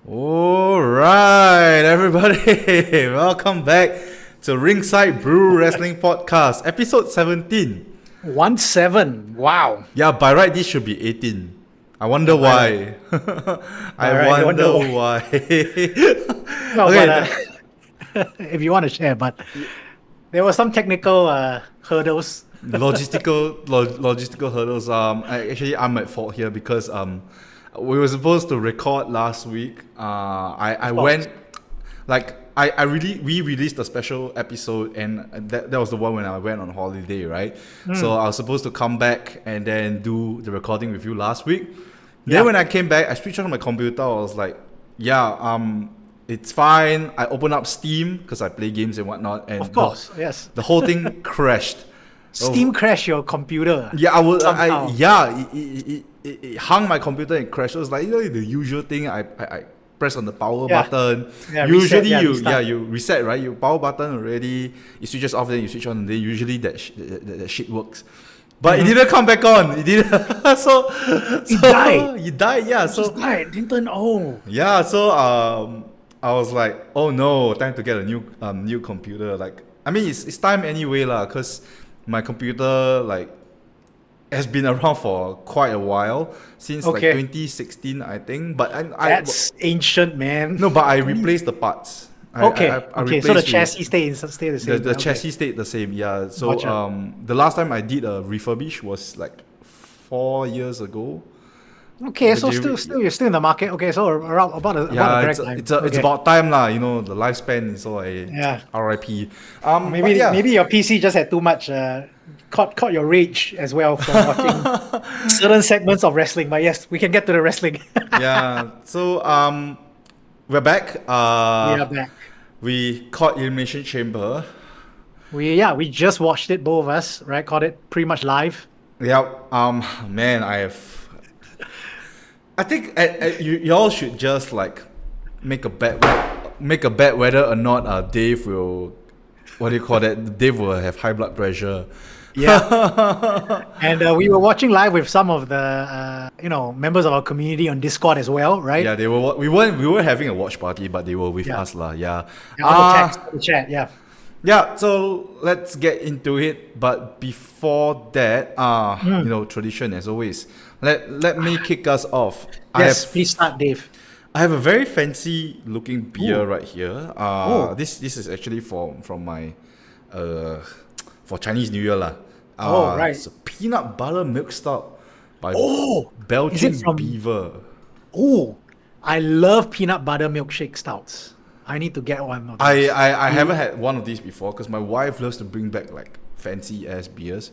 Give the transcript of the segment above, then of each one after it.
All right, everybody, welcome back to Ringside Brew Wrestling Podcast, episode 17. 17. Wow. Yeah, by right, this should be 18. I wonder why. I wonder why. No, Okay, but, if you want to share, but there were some technical hurdles. logistical hurdles. I'm at fault here because we were supposed to record last week. I went like we released a special episode, and that was the one when I went on holiday, right? So I was supposed to come back and then do the recording with you last week. Then when I came back, I switched on my computer. I was like, it's fine. I opened up Steam because I play games and whatnot, and Of course, yes. the whole thing crashed. Steam crashed your computer. Yeah, somehow. It hung my computer and crashed. It was like, the usual thing. I press on the power button. Yeah, Usually reset, you reset, right? You power button already. It switches off, then you switch on, and then usually that shit works. But it didn't come back on. It didn't. so It died. It died. Yeah. It just died. Didn't turn on. Yeah. So I was like, oh no, time to get a new computer. Like, I mean, it's time anyway lah, cause my computer has been around for quite a while, since 2016, I think. But That's ancient, man. no, but I replaced the parts. So the replaced chassis stay the same. the chassis stayed the same. Yeah. So Gotcha. the last time I did a refurbish was like 4 years ago. Okay, so Did you- still you're still in the market. Okay, so about the correct time. It's Okay. about time lah. The lifespan is all RIP. Maybe your PC just had too much caught your rage as well from watching certain segments of wrestling. But yes, we can get to the wrestling. Yeah. So we're back. We are back. We caught Elimination Chamber. We just watched it, both of us, right? Caught it pretty much live. Yeah. Man, I think y'all should just make a bet whether or not Dave will, what do you call that? Dave will have high blood pressure. Yeah. And we were watching live with some of the members of our community on Discord as well, right? Yeah, they were. We were having a watch party, but they were with us lah. Yeah. On the chat, yeah. Yeah, so let's get into it. But before that, tradition as always. Let me kick us off. Please start, Dave. I have a very fancy looking beer right here. This is actually from my for Chinese New Year lah. Right. It's a peanut butter milk stout by Is Belgian it from- Beaver. Oh, I love peanut butter milkshake stouts. I need to get one of those. I haven't had one of these before because my wife loves to bring back fancy ass beers,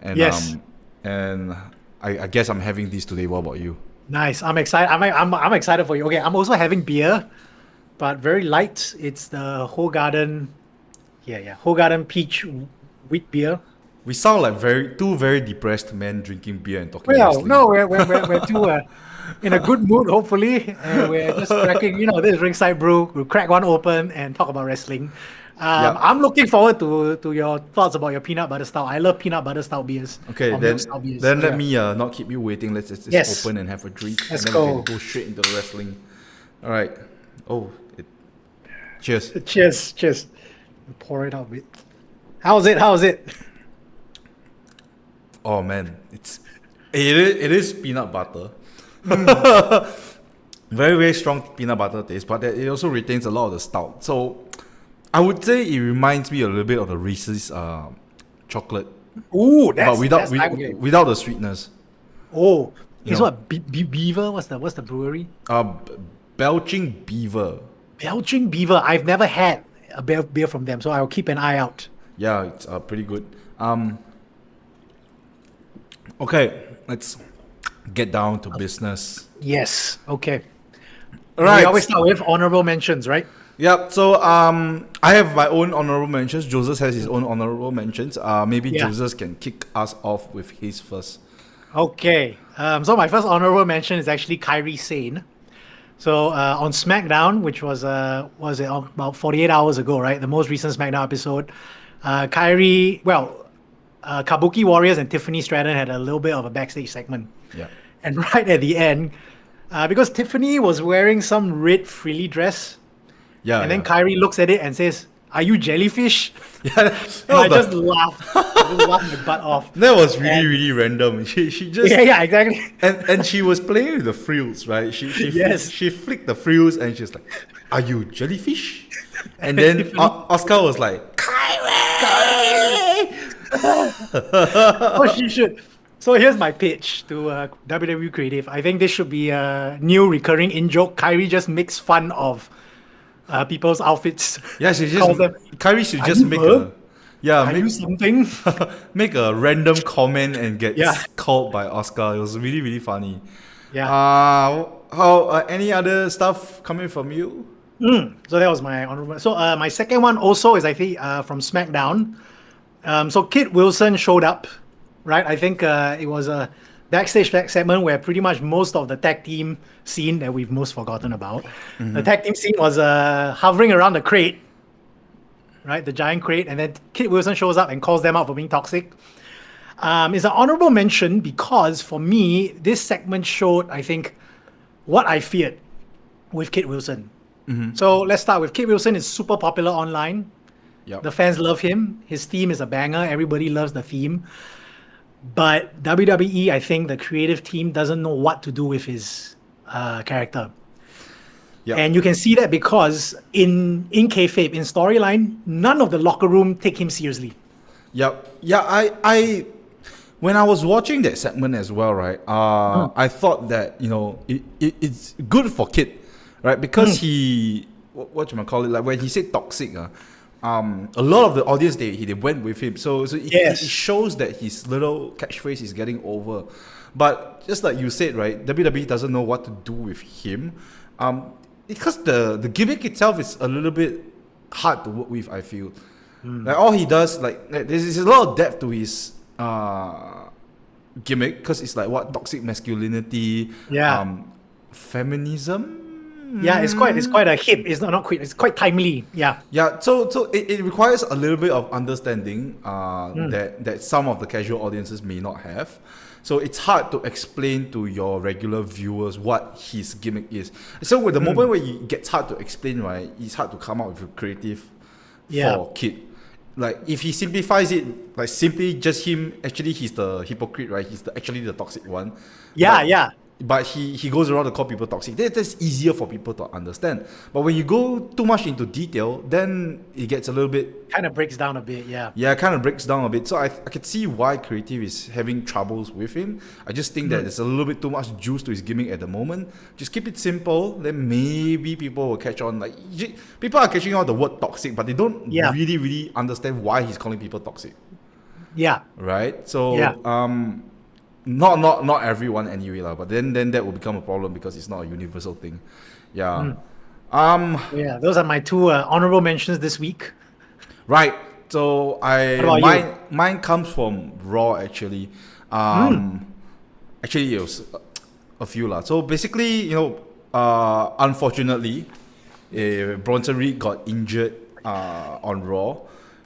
and Yes. and I guess I'm having these today. What about you? Nice. I'm excited. I'm excited for you. Okay, I'm also having beer, but very light. It's the Hoegaarden peach wheat beer. We sound like two very depressed men drinking beer and talking. Well, wrestling. no, we're too in a good mood, hopefully. And we're just cracking, this is Ringside Brew. We'll crack one open and talk about wrestling. I'm looking forward to your thoughts about your peanut butter stout. I love peanut butter stout beers. Okay, or then milk stout beers. let So, me not keep you waiting. Let's just Yes. open and have a drink. Let's and then we go. can go straight into the wrestling. All right. Oh, cheers. Cheers. Pour it out a bit. How's it? Oh man, it is peanut butter. Very, very strong peanut butter taste, but it also retains a lot of the stout. So I would say it reminds me a little bit of the Reese's chocolate, Ooh, but without okay. without the sweetness. Oh, You it's know. what Beaver? What's the brewery? Belching Beaver. Belching Beaver. I've never had a beer from them, so I'll keep an eye out. Yeah, it's pretty good. Okay, let's get down to business. Yes. Okay. All right. We always start with honorable mentions, right? Yep. So I have my own honorable mentions. Joseph has his own honorable mentions. Maybe Joseph can kick us off with his first. Okay. So my first honorable mention is actually Kairi Sane. So on SmackDown, which was it about 48 hours ago, right? The most recent SmackDown episode. Kairi, Kabuki Warriors and Tiffany Stratton had a little bit of a backstage segment. Yeah. And right at the end, because Tiffany was wearing some red frilly dress, Yeah, and then Kyrie looks at it and says, "Are you jellyfish?" yeah, And I just laughed. I just laughed my butt off. that was really, And- really random. She just Yeah, exactly. and she was playing with the frills, right? Yes. She flicked the frills and she's like, "Are you jellyfish?" And then Oscar was like, "Kyrie!" Oh, she should. So here's my pitch to WWE Creative. I think this should be a new recurring in-joke. Kyrie just makes fun of people's outfits. Yeah, she Calls just them, Kyrie should "Are just you make her? Are make, you something?" make a random comment and get Yeah. called by Oscar. It was really, really funny. Yeah. Any other stuff coming from you? So that was my honorable. So my second one also is I think from SmackDown. So Kit Wilson showed up, right? I think it was a backstage segment where pretty much most of the tag team scene that we've most forgotten about. The tag team scene was hovering around the crate, right? The giant crate, and then Kit Wilson shows up and calls them out for being toxic. It's an honorable mention because for me, this segment showed, I think, what I feared with Kit Wilson. So let's start with Kit Wilson is super popular online. Yep. The fans love him. His theme is a banger. Everybody loves the theme. But WWE, I think the creative team doesn't know what to do with his character. Yep. And you can see that because in kayfabe, in storyline, none of the locker room take him seriously. Yep. Yeah, I when I was watching that segment as well, right? I thought that, you know, it's good for Kit, right? Because he what you might call it, like when he said toxic, a lot of the audience they went with him. So it shows that his little catchphrase is getting over. But just like you said, right, WWE doesn't know what to do with him. Because the gimmick itself is a little bit hard to work with, I feel. Like all he does, like there's a lot of depth to his gimmick, because it's like what toxic masculinity, feminism. Yeah, it's quite a hip. It's not quick. It's quite timely. Yeah. Yeah, so it requires a little bit of understanding that some of the casual audiences may not have. So it's hard to explain to your regular viewers what his gimmick is. So with the moment where it gets hard to explain, right, it's hard to come up with a creative for Kid. Like if he simplifies it, like simply just him, actually he's the hypocrite, right? He's actually the toxic one. But he goes around to call people toxic. That's easier for people to understand. But when you go too much into detail, then it gets a little bit... Kind of breaks down a bit, yeah. Yeah, it kind of breaks down a bit. So I could see why creative is having troubles with him. I just think that there's a little bit too much juice to his gimmick at the moment. Just keep it simple, then maybe people will catch on. Like people are catching on the word toxic, but they don't really, really understand why he's calling people toxic. Yeah. Right? So, Not everyone anyway, but then that will become a problem because it's not a universal thing. Yeah. Those are my two honorable mentions this week. Right. So What about mine comes from Raw actually. Actually it was a few lah. So basically, unfortunately, Bronson Reed got injured on Raw.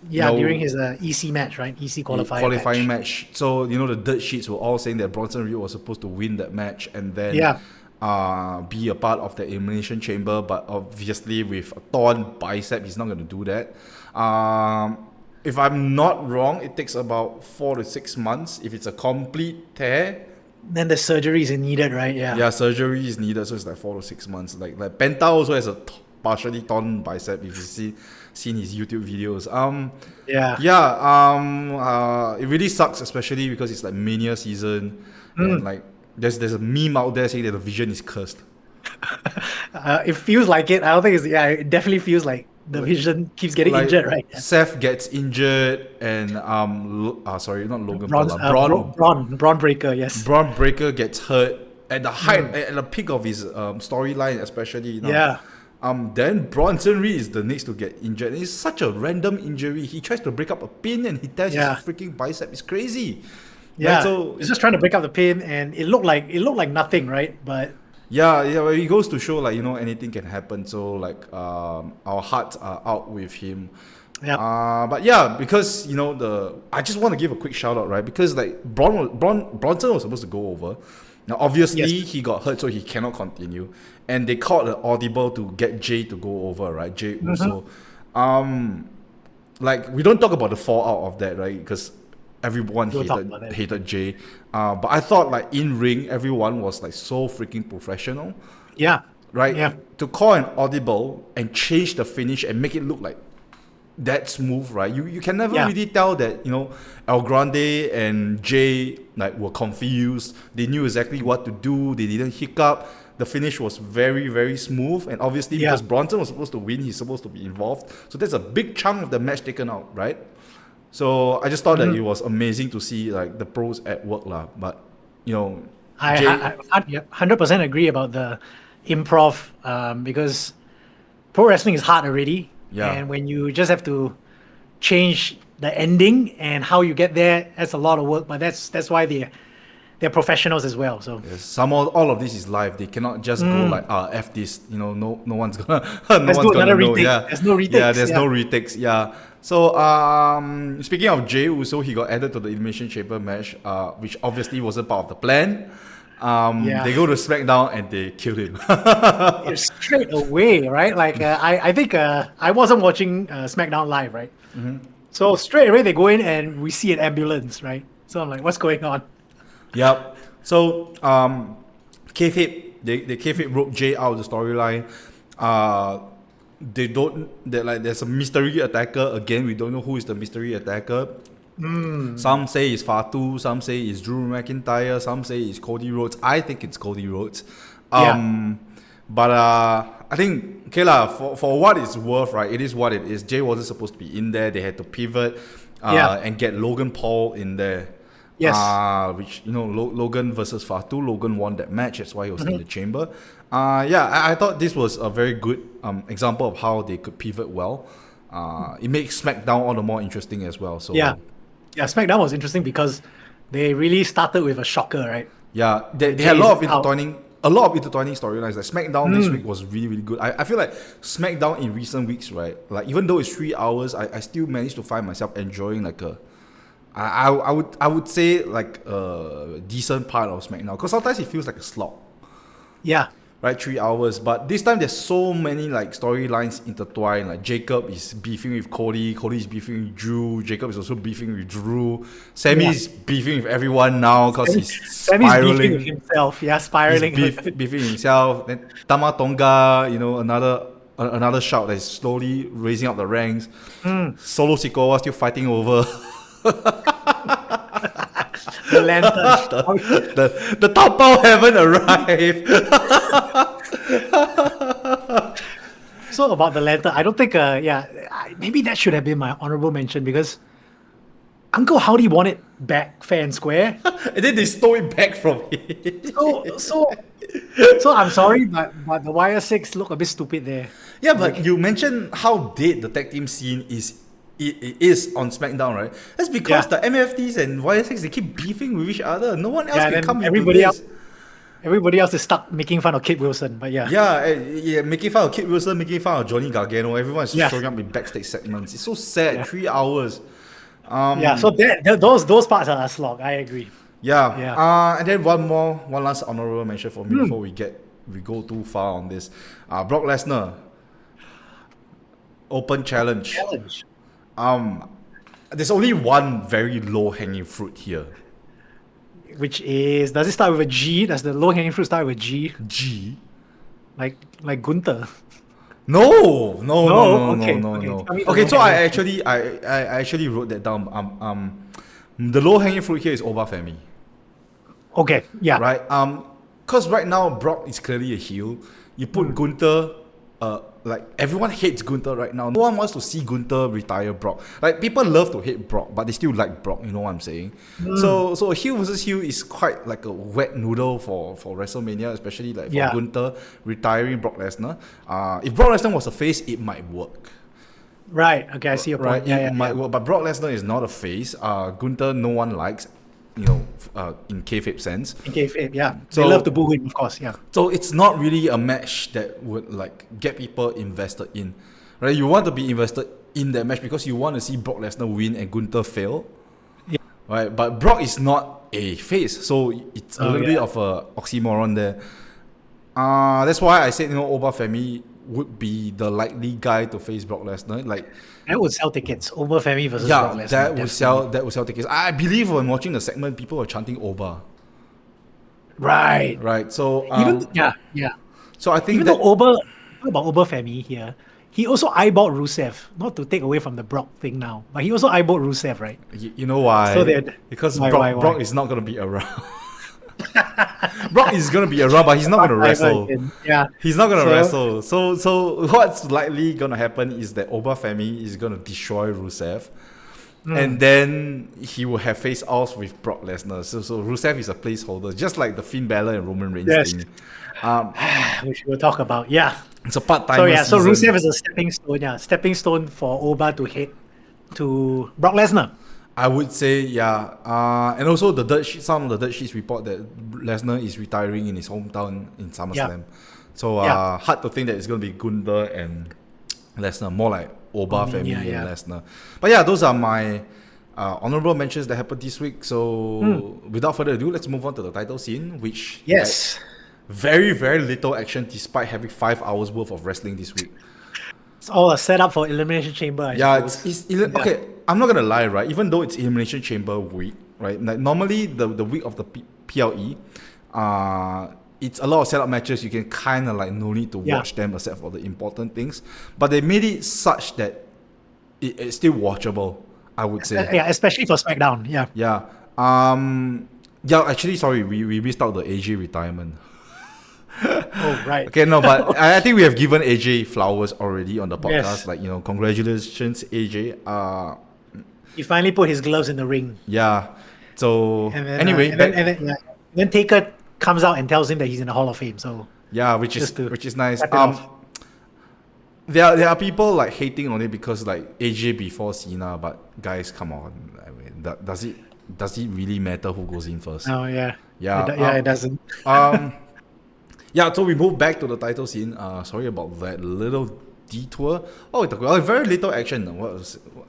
Yeah, during his EC match, right? EC qualifying match. So, the dirt sheets were all saying that Bronson Reed was supposed to win that match and then be a part of the Elimination Chamber. But obviously, with a torn bicep, he's not going to do that. If I'm not wrong, it takes about 4 to 6 months. If it's a complete tear, then the surgery is needed, right? Yeah, surgery is needed. So it's like 4 to 6 months. Like Penta also has a partially torn bicep, if you seen his YouTube videos. It really sucks, especially because it's like Mania season, and like there's a meme out there saying that the Vision is cursed. It feels like it. I don't think it definitely feels like the Vision keeps getting injured, right? Seth gets injured, and sorry, not Logan Paul, Braun Breaker, yes. Braun Breaker gets hurt at the height, at the peak of his storyline, especially. Then Bronson Reed is the next to get injured. And it's such a random injury. He tries to break up a pin and he tears his freaking bicep. It's crazy. Yeah, so he's just trying to break up the pin, and it looked like nothing, right? But well, it goes to show anything can happen. So our hearts are out with him. But because I just want to give a quick shout out, right? Because Bronson was supposed to go over. Now, obviously, he got hurt, so he cannot continue. And they called an audible to get Jay to go over, right? Jay Uso. Like, we don't talk about the fallout of that, right? Because everyone hated Jay. But I thought, like, in ring, everyone was, like, so freaking professional. Yeah. Right? Yeah. To call an audible and change the finish and make it look like that smooth, right? You can never really tell that, El Grande and Jay like were confused. They knew exactly what to do. They didn't hiccup. The finish was very, very smooth. And obviously, because Bronson was supposed to win, he's supposed to be involved. So there's a big chunk of the match taken out, right? So I just thought that it was amazing to see like the pros at work, lah. But I 100% agree about the improv because pro wrestling is hard already. Yeah. And when you just have to change the ending and how you get there, that's a lot of work. But that's why they're professionals as well. So all of this is live. They cannot just go like F this. No one's gonna Let's do another retake. Yeah. There's no retakes. Yeah, there's no retakes. Yeah. So speaking of Jey Uso, he got added to the Elimination Chamber match, which obviously wasn't part of the plan. They go to SmackDown and they kill him. Straight away, right? Like I think I wasn't watching SmackDown live, right? So straight away they go in and we see an ambulance, right? So I'm like, what's going on? Yep. So kayfabe, they kayfabe rope Jay out of the storyline. There's a mystery attacker again. We don't know who is the mystery attacker. Some say it's Fatu, some say it's Drew McIntyre, some say it's Cody Rhodes. I think it's Cody Rhodes. But I think, okay lah, for what it's worth, right, it is what it is. Jay wasn't supposed to be in there. They had to pivot and get Logan Paul in there. Yes. Which, Logan versus Fatu. Logan won that match. That's why he was in the chamber. I thought this was a very good example of how they could pivot well. It makes SmackDown all the more interesting as well. So yeah, SmackDown was interesting because they really started with a shocker, right? Yeah, they had a lot of intertwining storylines. Like SmackDown this week was really, really good. I feel like SmackDown in recent weeks, right? Like even though it's 3 hours, I still managed to find myself enjoying like I would say like a decent part of SmackDown, because sometimes it feels like a slog. Yeah. Right, 3 hours. But this time there's so many like storylines intertwined. Like Jacob is beefing with Cody, Cody is beefing with Drew, Jacob is also beefing with Drew. Sammy is beefing with everyone now because he's spiraling. Sammy's beefing with himself. Yeah, spiraling. He's beefing himself. Then Tama Tonga, another shout that is slowly raising up the ranks. Solo Sikoa still fighting over the lantern. the Tapao haven't arrived. So about the lantern, I don't think maybe that should have been my honorable mention, because Uncle Howdy won it back fair and square. And then they stole it back from him. So I'm sorry, but the YR6 look a bit stupid there. Yeah, but you mentioned how dead the tag team scene is on SmackDown, right? That's because the MFTs and YSX, they keep beefing with each other. No one else can come into this. Everybody else is stuck making fun of Kid Wilson, but making fun of Kid Wilson, making fun of Johnny Gargano. Everyone's showing up in backstage segments. It's so sad. 3 hours. So those parts are a slog. I agree. And then one last honorable mention for me before we go too far on this. Brock Lesnar, open challenge. There's only one very low-hanging fruit here. Which is, does it start with a G? Does the low-hanging fruit start with a G? G? Like Gunther? No. Okay. Okay, so I actually wrote that down. The low-hanging fruit here is Oba Femi. Okay, yeah. Right? Because right now, Brock is clearly a heel. You put Gunther, like everyone hates Gunther right now. No one wants to see Gunther retire Brock. Like people love to hate Brock, but they still like Brock. You know what I'm saying? So a heel versus heel is quite like a wet noodle for WrestleMania, especially like for Gunther retiring Brock Lesnar. If Brock Lesnar was a face, it might work. Right. Okay, I see your point. It might work, but Brock Lesnar is not a face. Gunther, no one likes. In kayfabe sense. In kayfabe, yeah. So, they love to boo him, of course, yeah. So it's not really a match that would like get people invested in, right? You want to be invested in that match because you want to see Brock Lesnar win and Gunther fail, right? But Brock is not a face. So it's a little bit of a oxymoron there. That's why I said, Oba Femi would be the likely guy to face Brock Lesnar. Like, that would sell tickets. Oba Femi versus Brock Lesnar. That would sell tickets. I believe when watching the segment, people were chanting Oba. Right. So So I think even though Oba Femi here, he also eyeballed Rusev. Not to take away from the Brock thing now, but he also eyeballed Rusev, right? You know why? So because Brock is not going to be around. Brock is going to be around, but he's not going to wrestle. Yeah. He's not going to wrestle. So what's likely going to happen is that Oba Femi is going to destroy Rusev. And then he will have face-offs with Brock Lesnar. So Rusev is a placeholder, just like the Finn Balor and Roman Reigns thing. Which we'll talk about. Yeah. It's a part-time So Rusev is a stepping stone for Oba to head to Brock Lesnar. I would say, and also some of the dirt sheets report that Lesnar is retiring in his hometown in SummerSlam. So hard to think that it's going to be Gunther and Lesnar, more like Oba Femi and Lesnar. But those are my honorable mentions that happened this week. So without further ado, let's move on to the title scene, which had very, very little action despite having 5 hours worth of wrestling this week. It's all a setup for Elimination Chamber. Okay. I'm not gonna lie, right? Even though it's Elimination Chamber week, right? Like normally the week of the PLE, it's a lot of setup matches. You can kind of like no need to watch them except for the important things. But they made it such that it's still watchable, I would say. Yeah, especially for SmackDown. Yeah. Yeah. Actually, sorry, we missed out the AJ retirement. Oh, right. Okay, no, but I think we have given AJ flowers already on the podcast. Like, congratulations, AJ. He finally put his gloves in the ring. Yeah. So anyway, then Taker comes out and tells him that he's in the Hall of Fame. So which is nice. There are people like hating on it because like AJ before Cena, but guys, come on. I mean, does it really matter who goes in first? Oh yeah. Yeah. It doesn't. So we move back to the title scene. Sorry about that little detour. Very little action.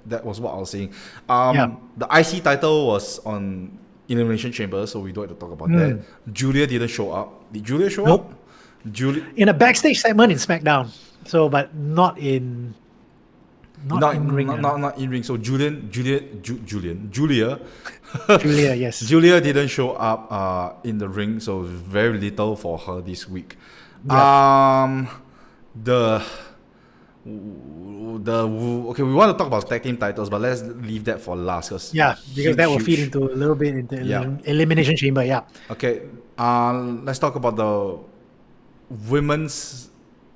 That was what I was saying. The IC title was on Elimination Chamber, so we don't have to talk about that. Julia didn't show up. Did Julia show up? In a backstage segment in SmackDown. So, but not in ring. Not in ring. So Julia, yes. Julia didn't show up in the ring, so very little for her this week. Okay, we want to talk about tag team titles, but let's leave that for last. Because that will feed into a little bit into Elimination Chamber. Yeah. Okay. Let's talk about the Women's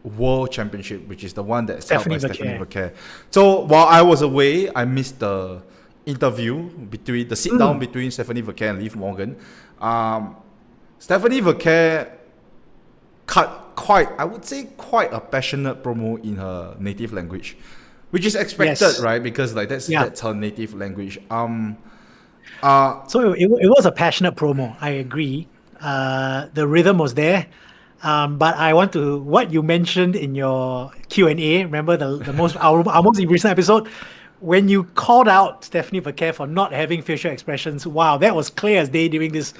World Championship, which is the one that's held by Stephanie Vercaer. So while I was away, I missed the interview between Stephanie Vercaer and Liv Morgan. Stephanie Vercaer cut quite a passionate promo in her native language, which is expected, right? Because like that's her native language. So it was a passionate promo. I agree. The rhythm was there. But I want to what you mentioned in your Q&A. Remember our most recent episode when you called out Stephanie Vercaer for not having facial expressions. Wow, that was clear as day during this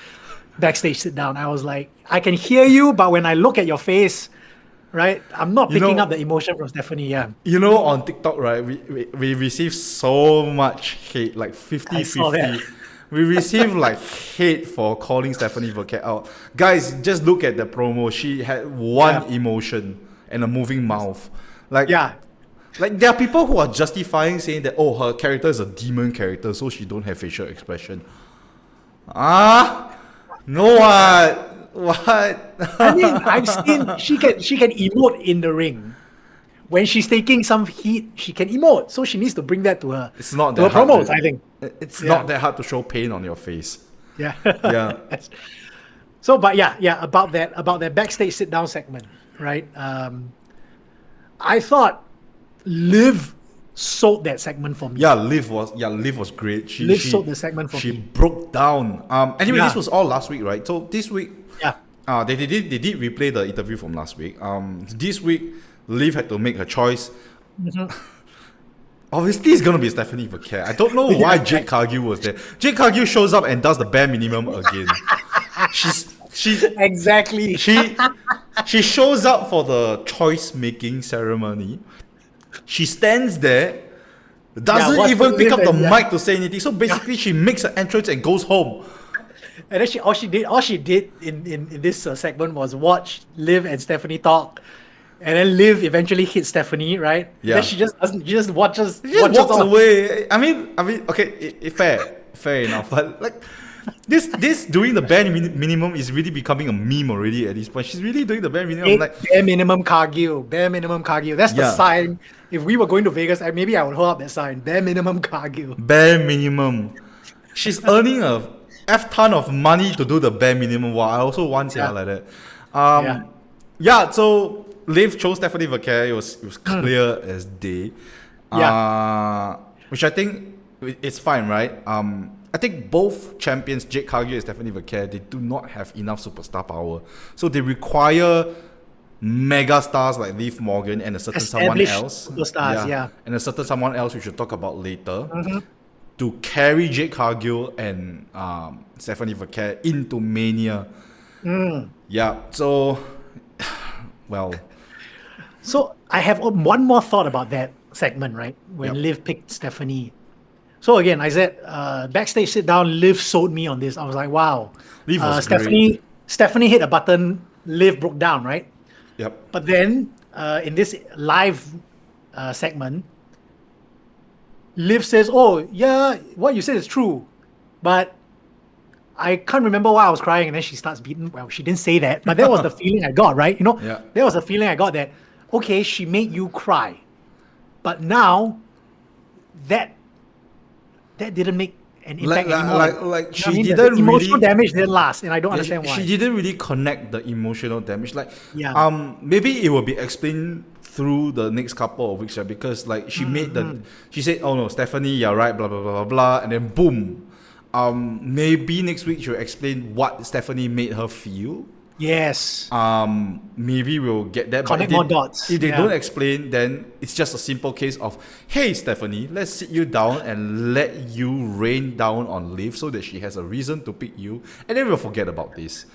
backstage sit down. I was like, I can hear you, but when I look at your face, right, I'm not picking up the emotion from Stephanie. Yeah. On TikTok, right, we received so much hate, like 50-50. We received like hate for calling Stephanie Vercaer out. Guys, just look at the promo. She had one emotion and a moving mouth. Like there are people who are justifying saying that her character is a demon character, so she don't have facial expression. No, what? I mean, I've seen she can emote in the ring. When she's taking some heat, she can emote. So she needs to bring that to her. It's not that hard promos, I think. It's not that hard to show pain on your face. Yeah. Yeah. So, but about that backstage sit down segment, right? I thought Liv sold that segment for me. Liv was great. Liv sold the segment for me. She broke down. Anyway, this was all last week, right? So this week, they did replay the interview from last week. This week, Liv had to make her choice. obviously it's gonna be Stephanie Vaquer. I don't know why Jade Cargill was there. Jade Cargill shows up and does the bare minimum again. She's Exactly. she shows up for the choice making ceremony. She stands there, doesn't even pick up the mic to say anything. So basically, she makes her entrance and goes home. And then all she did in this segment was watch Liv and Stephanie talk, and then Liv eventually hits Stephanie, right? Yeah. Then she just watches. She just walks away. I mean, okay, fair enough. But like, this doing the bare minimum is really becoming a meme already at this point. She's really doing the bare minimum. Like bare minimum Cargill. That's the sign. If we were going to Vegas, maybe I would hold up that sign. Bare minimum Cargill. Bare minimum. She's earning a F ton of money to do the bare minimum. Wow, I also want like that. So Liv chose Stephanie Vaquer. It was clear as day. Which I think it's fine, right? I think both champions, Jade Cargill and Stephanie Vaquer, they do not have enough superstar power. So they require mega stars like Liv Morgan and a certain someone else. Superstars, and a certain someone else we should talk about later. To carry Jade Cargill and Stephanie Vaquer into Mania. So, well. So I have one more thought about that segment, right? When Liv picked Stephanie. So again, I said, backstage sit down, Liv sold me on this. I was like, wow. Liv was Stephanie hit a button, Liv broke down, right? Yep. But then in this live segment, Liv says, oh, yeah, what you said is true. But I can't remember why I was crying. And then she starts beating. Well, she didn't say that. But that was the feeling I got, right? That was the feeling I got that, okay, she made you cry. But now, that didn't make an impact anymore. Like she didn't the emotional really, damage didn't last. And I don't understand why. She didn't really connect the emotional damage. Maybe it will be explained through the next couple of weeks, right? Because like she she said, oh no, Stephanie, you're right, blah blah blah blah blah, and then boom. Maybe next week she'll explain what Stephanie made her feel. Yes. Maybe we'll get that. Connect more dots. If they don't explain, then it's just a simple case of, hey Stephanie, let's sit you down and let you rain down on Liv so that she has a reason to pick you, and then we'll forget about this.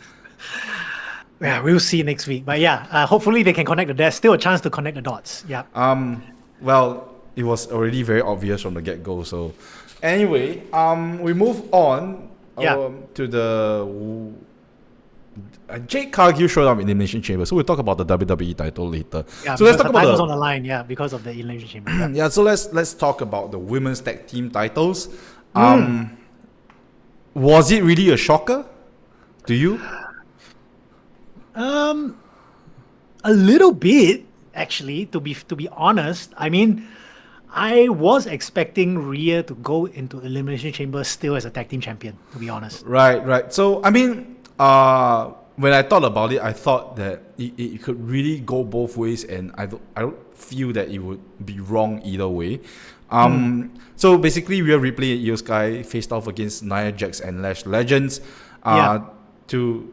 Yeah, we'll see next week. But hopefully they can connect the dots. There's still a chance to connect the dots. Yeah. Well, it was already very obvious from the get-go. So, anyway, we move on to the Jade Cargill showed up in Elimination Chamber. So we'll talk about the WWE title later. Yeah, so let's talk about was on the line. Yeah, because of the Elimination Chamber. So let's talk about the women's tag team titles. Was it really a shocker to you? A little bit, actually, to be honest. I mean, I was expecting Rhea to go into Elimination Chamber still as a tag team champion, to be honest. Right. So, I mean, when I thought about it, I thought that it could really go both ways, and I don't feel that it would be wrong either way. So basically, Ripley and Io Sky faced off against Nia Jax and Lash Legends, to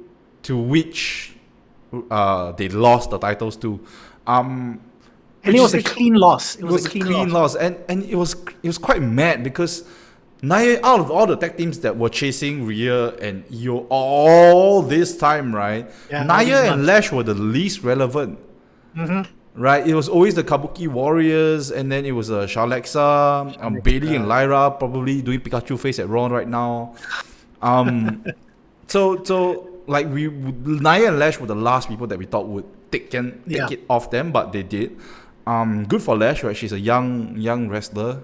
which they lost the titles to. And it was a clean loss. It was a clean loss. And it was quite mad because Nia, out of all the tag teams that were chasing Rhea and Io all this time, right? Nia and Lash were the least relevant. Right? It was always the Kabuki Warriors, and then it was Shalexa, Bailey and Lyra probably doing Pikachu face at Raw right now. So like Nia and Lash were the last people that we thought would take it off them, but they did. Good for Lash, right? She's a young wrestler.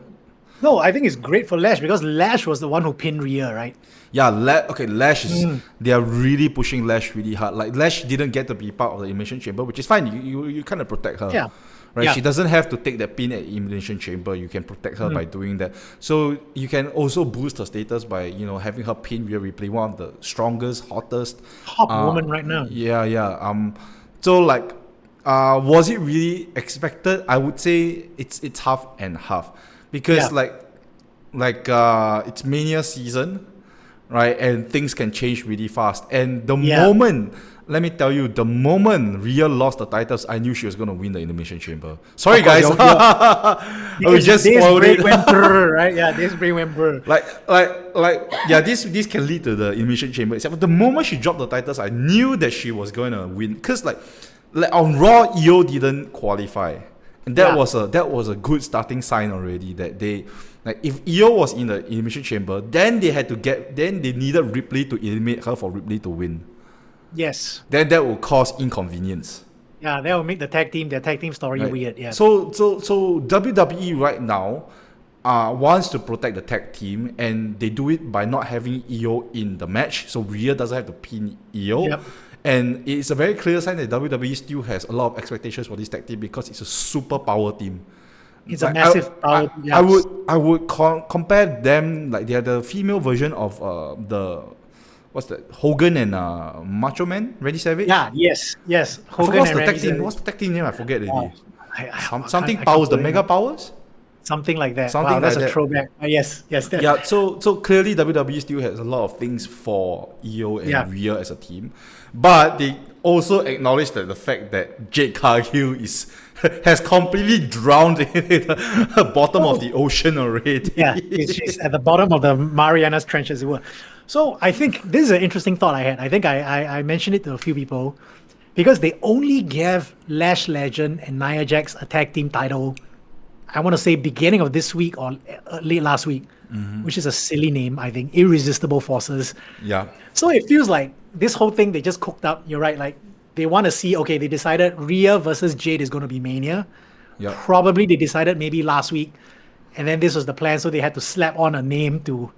No, I think it's great for Lash because Lash was the one who pinned Rhea, right? Yeah, Lash is. They are really pushing Lash really hard. Like Lash didn't get to be part of the Elimination Chamber, which is fine. You kind of protect her. Yeah. Right, yeah. She doesn't have to take that pin at Elimination Chamber. You can protect her by doing that. So you can also boost her status by having her pin Rhea Ripley, one of the strongest, hottest, hot woman right now. Yeah. So like, was it really expected? I would say it's half and half because it's Mania season, right? And things can change really fast. And the moment let me tell you, the moment Rhea lost the titles, I knew she was going to win the Elimination Chamber. Sorry, guys. We just spoiled it. Went brr, right? Yeah, this brain went brr. Yeah, this can lead to the Elimination Chamber. Except the moment she dropped the titles, I knew that she was going to win. Because like on Raw, Io didn't qualify. And that was a good starting sign already that they like if Io was in the Elimination Chamber, then they needed Ripley to eliminate her for Ripley to win. Yes. Then that will cause inconvenience. Yeah, that will make their tag team story weird. Yeah. So WWE right now wants to protect the tag team, and they do it by not having Io in the match, so Rhea doesn't have to pin Io. Yep. And it's a very clear sign that WWE still has a lot of expectations for this tag team because it's a super power team. It's a massive power. I would compare them like they are the female version of what's that? Hogan and Macho Man, Randy Savage. Yeah. Yes. Hogan What's and the Randy tag team? Savage. What's the tag team name? I forget already. Something I powers, the can't Mega believe Powers. Something like that. Something wow, that's like a that. throwback. Yes. Yeah, so clearly WWE still has a lot of things for Io and Rhea as a team, but they also acknowledge that the fact that Jade Cargill has completely drowned in the bottom of the ocean already. Yeah, she's at the bottom of the Marianas Trench, as it were. So I think this is an interesting thought I had. I think I mentioned it to a few people because they only gave Lash Legend and Nia Jax a tag team title, I want to say beginning of this week or late last week, which is a silly name, I think. Irresistible Forces. Yeah. So it feels like this whole thing they just cooked up. You're right. Like they want to see, okay, they decided Rhea versus Jade is going to be Mania. Yeah. Probably they decided maybe last week. And then this was the plan. So they had to slap on a name to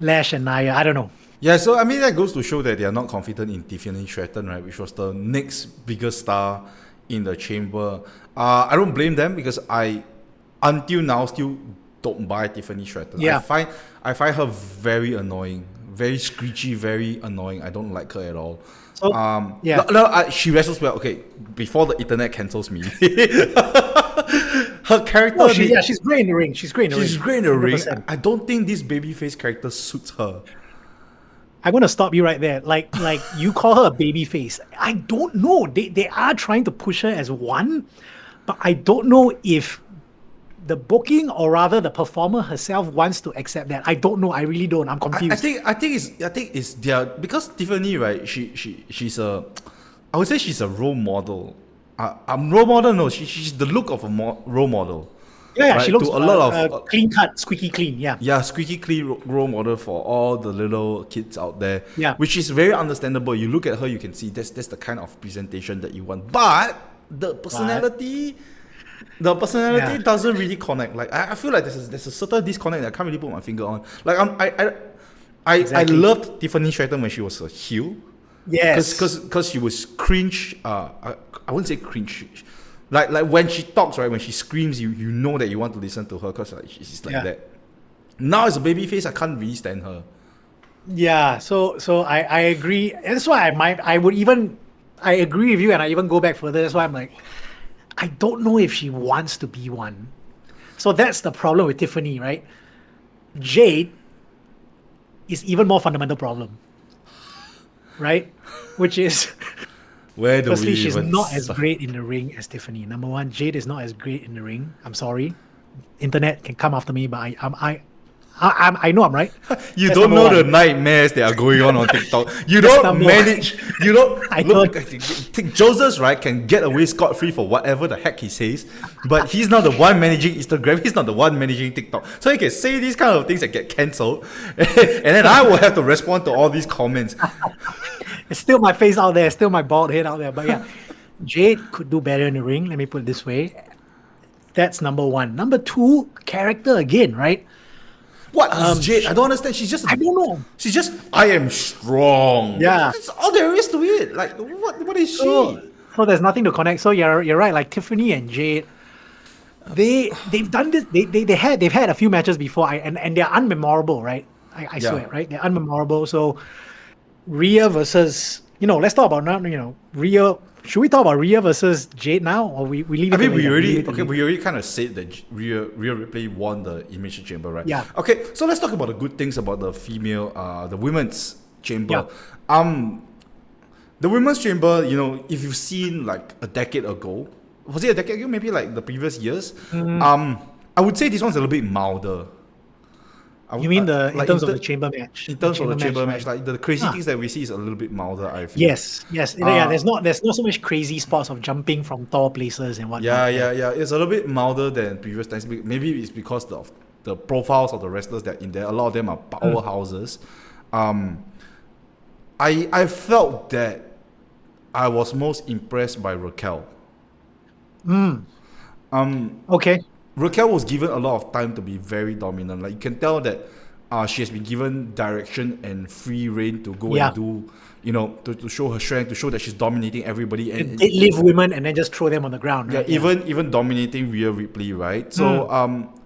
Lash and Nia. I don't know. Yeah, so I mean that goes to show that they are not confident in Tiffany Stratton, right? Which was the next biggest star in the chamber. I don't blame them because I, until now, still don't buy Tiffany Stratton. Yeah. I find her very annoying, very screechy, very annoying. I don't like her at all. So, she wrestles well. Okay, before the internet cancels me, her character. She's great in the ring. She's great in the ring. 100%. I don't think this babyface character suits her. I'm gonna stop you right there. Like you call her a baby face. I don't know. They are trying to push her as one, but I don't know if the booking or rather the performer herself wants to accept that. I don't know. I really don't. I'm confused. I think it's their because Tiffany, right? She's a, I would say she's a role model. Role model. No, she's the look of a role model. Yeah, right? She looks a lot of clean cut, squeaky clean. Yeah, squeaky clean role model for all the little kids out there. Yeah, which is very understandable. You look at her, you can see that's the kind of presentation that you want. But the personality, doesn't really connect. Like I feel like there's a certain disconnect that I can't really put my finger on. Like I loved Tiffany Stratton when she was a heel. Yes, because she was cringe. I wouldn't say cringe. Like when she talks, right, when she screams, you know that you want to listen to her because she's like that. Now as a babyface, I can't really stand her. Yeah, so I agree. And that's why I agree with you, and I even go back further. That's why I'm like, I don't know if she wants to be one. So that's the problem with Tiffany, right? Jade is even more fundamental problem, right? Which is. Firstly, she's not as great in the ring as Tiffany. Number one, Jade is not as great in the ring. I'm sorry. Internet can come after me, but I know I'm right. You That's don't know the nightmares that are going on TikTok. You don't manage. You don't. I look. Joseph, right, can get away scot-free for whatever the heck he says, but he's not the one managing Instagram. He's not the one managing TikTok. So he can say these kind of things that get cancelled, and then I will have to respond to all these comments. It's still my face out there, still my bald head out there. But yeah, Jade could do better in the ring. Let me put it this way. That's number one. Number two, character again, right? What is Jade? I don't understand. I don't know. She's just, I am strong. Yeah. That's all there is to it. Like, what is she? So there's nothing to connect. So you're right. Like Tiffany and Jade, they've done this. They've had a few matches before, and they're unmemorable, right? I swear, right? They're unmemorable. So Rhea versus, let's talk about now, Rhea. Should we talk about Rhea versus Jade now, or we leave it? I mean, we already kind of said that Rhea Ripley won the Elimination Chamber, right? Yeah. Okay, so let's talk about the good things about the female, the women's chamber. Yeah. The Women's Chamber, if you've seen like a decade ago, was it a decade ago? Maybe like the previous years. I would say this one's a little bit milder. You mean in terms of the chamber match? In terms of the chamber match, like the crazy things that we see is a little bit milder, I feel. Yes. There's not so much crazy spots of jumping from tall places and whatnot. Yeah. It's a little bit milder than previous times. Maybe it's because of the profiles of the wrestlers that are in there. A lot of them are powerhouses. I felt that I was most impressed by Raquel. Okay. Raquel was given a lot of time to be very dominant. Like you can tell that she has been given direction and free reign to go and do, to show her strength, to show that she's dominating everybody. And leave women and then just throw them on the ground, right? Even dominating Rhea Ripley, right? So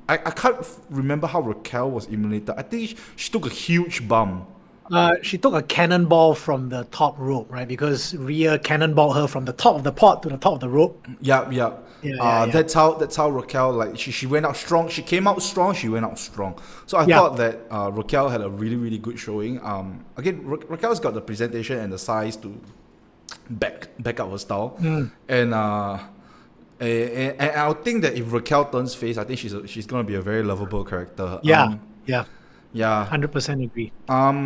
I can't remember how Raquel was eliminated. I think she took a huge bump. She took a cannonball from the top rope, right? Because Rhea cannonballed her from the top of the pot to the top of the rope. Yeah. That's how Raquel, like she went out strong. She came out strong. She went out strong. So I thought that Raquel had a really, really good showing. Again, Raquel's got the presentation and the size to back up her style. And I think that if Raquel turns face, I think she's gonna be a very lovable character. Yeah. 100% agree. I